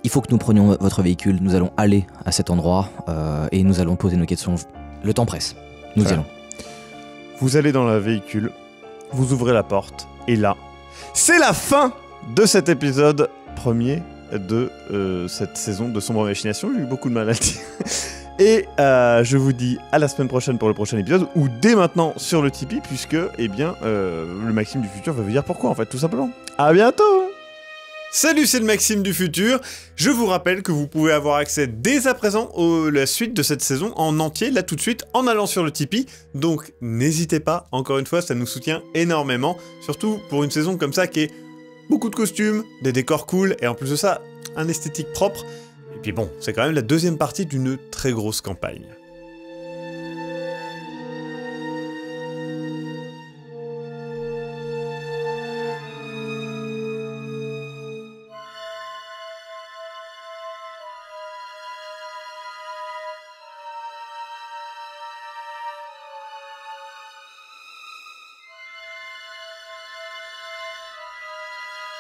[SPEAKER 2] Il faut que nous prenions votre véhicule, nous allons aller à cet endroit et nous allons poser nos questions. Le temps presse, nous y allons.
[SPEAKER 1] Vous allez dans le véhicule, vous ouvrez la porte et là... C'est la fin de cet épisode premier de cette saison de Sombre Machination. J'ai eu beaucoup de mal à le dire. Et je vous dis à la semaine prochaine pour le prochain épisode, ou dès maintenant sur le Tipeee, puisque, eh bien, le Maxime du futur va vous dire pourquoi, en fait, tout simplement. À bientôt! Salut, c'est le Maxime du futur. Je vous rappelle que vous pouvez avoir accès dès à présent à la suite de cette saison en entier, là tout de suite, en allant sur le Tipeee. Donc n'hésitez pas, encore une fois, ça nous soutient énormément. Surtout pour une saison comme ça qui est beaucoup de costumes, des décors cool, et en plus de ça, un esthétique propre. Et puis bon, c'est quand même la deuxième partie d'une très grosse campagne.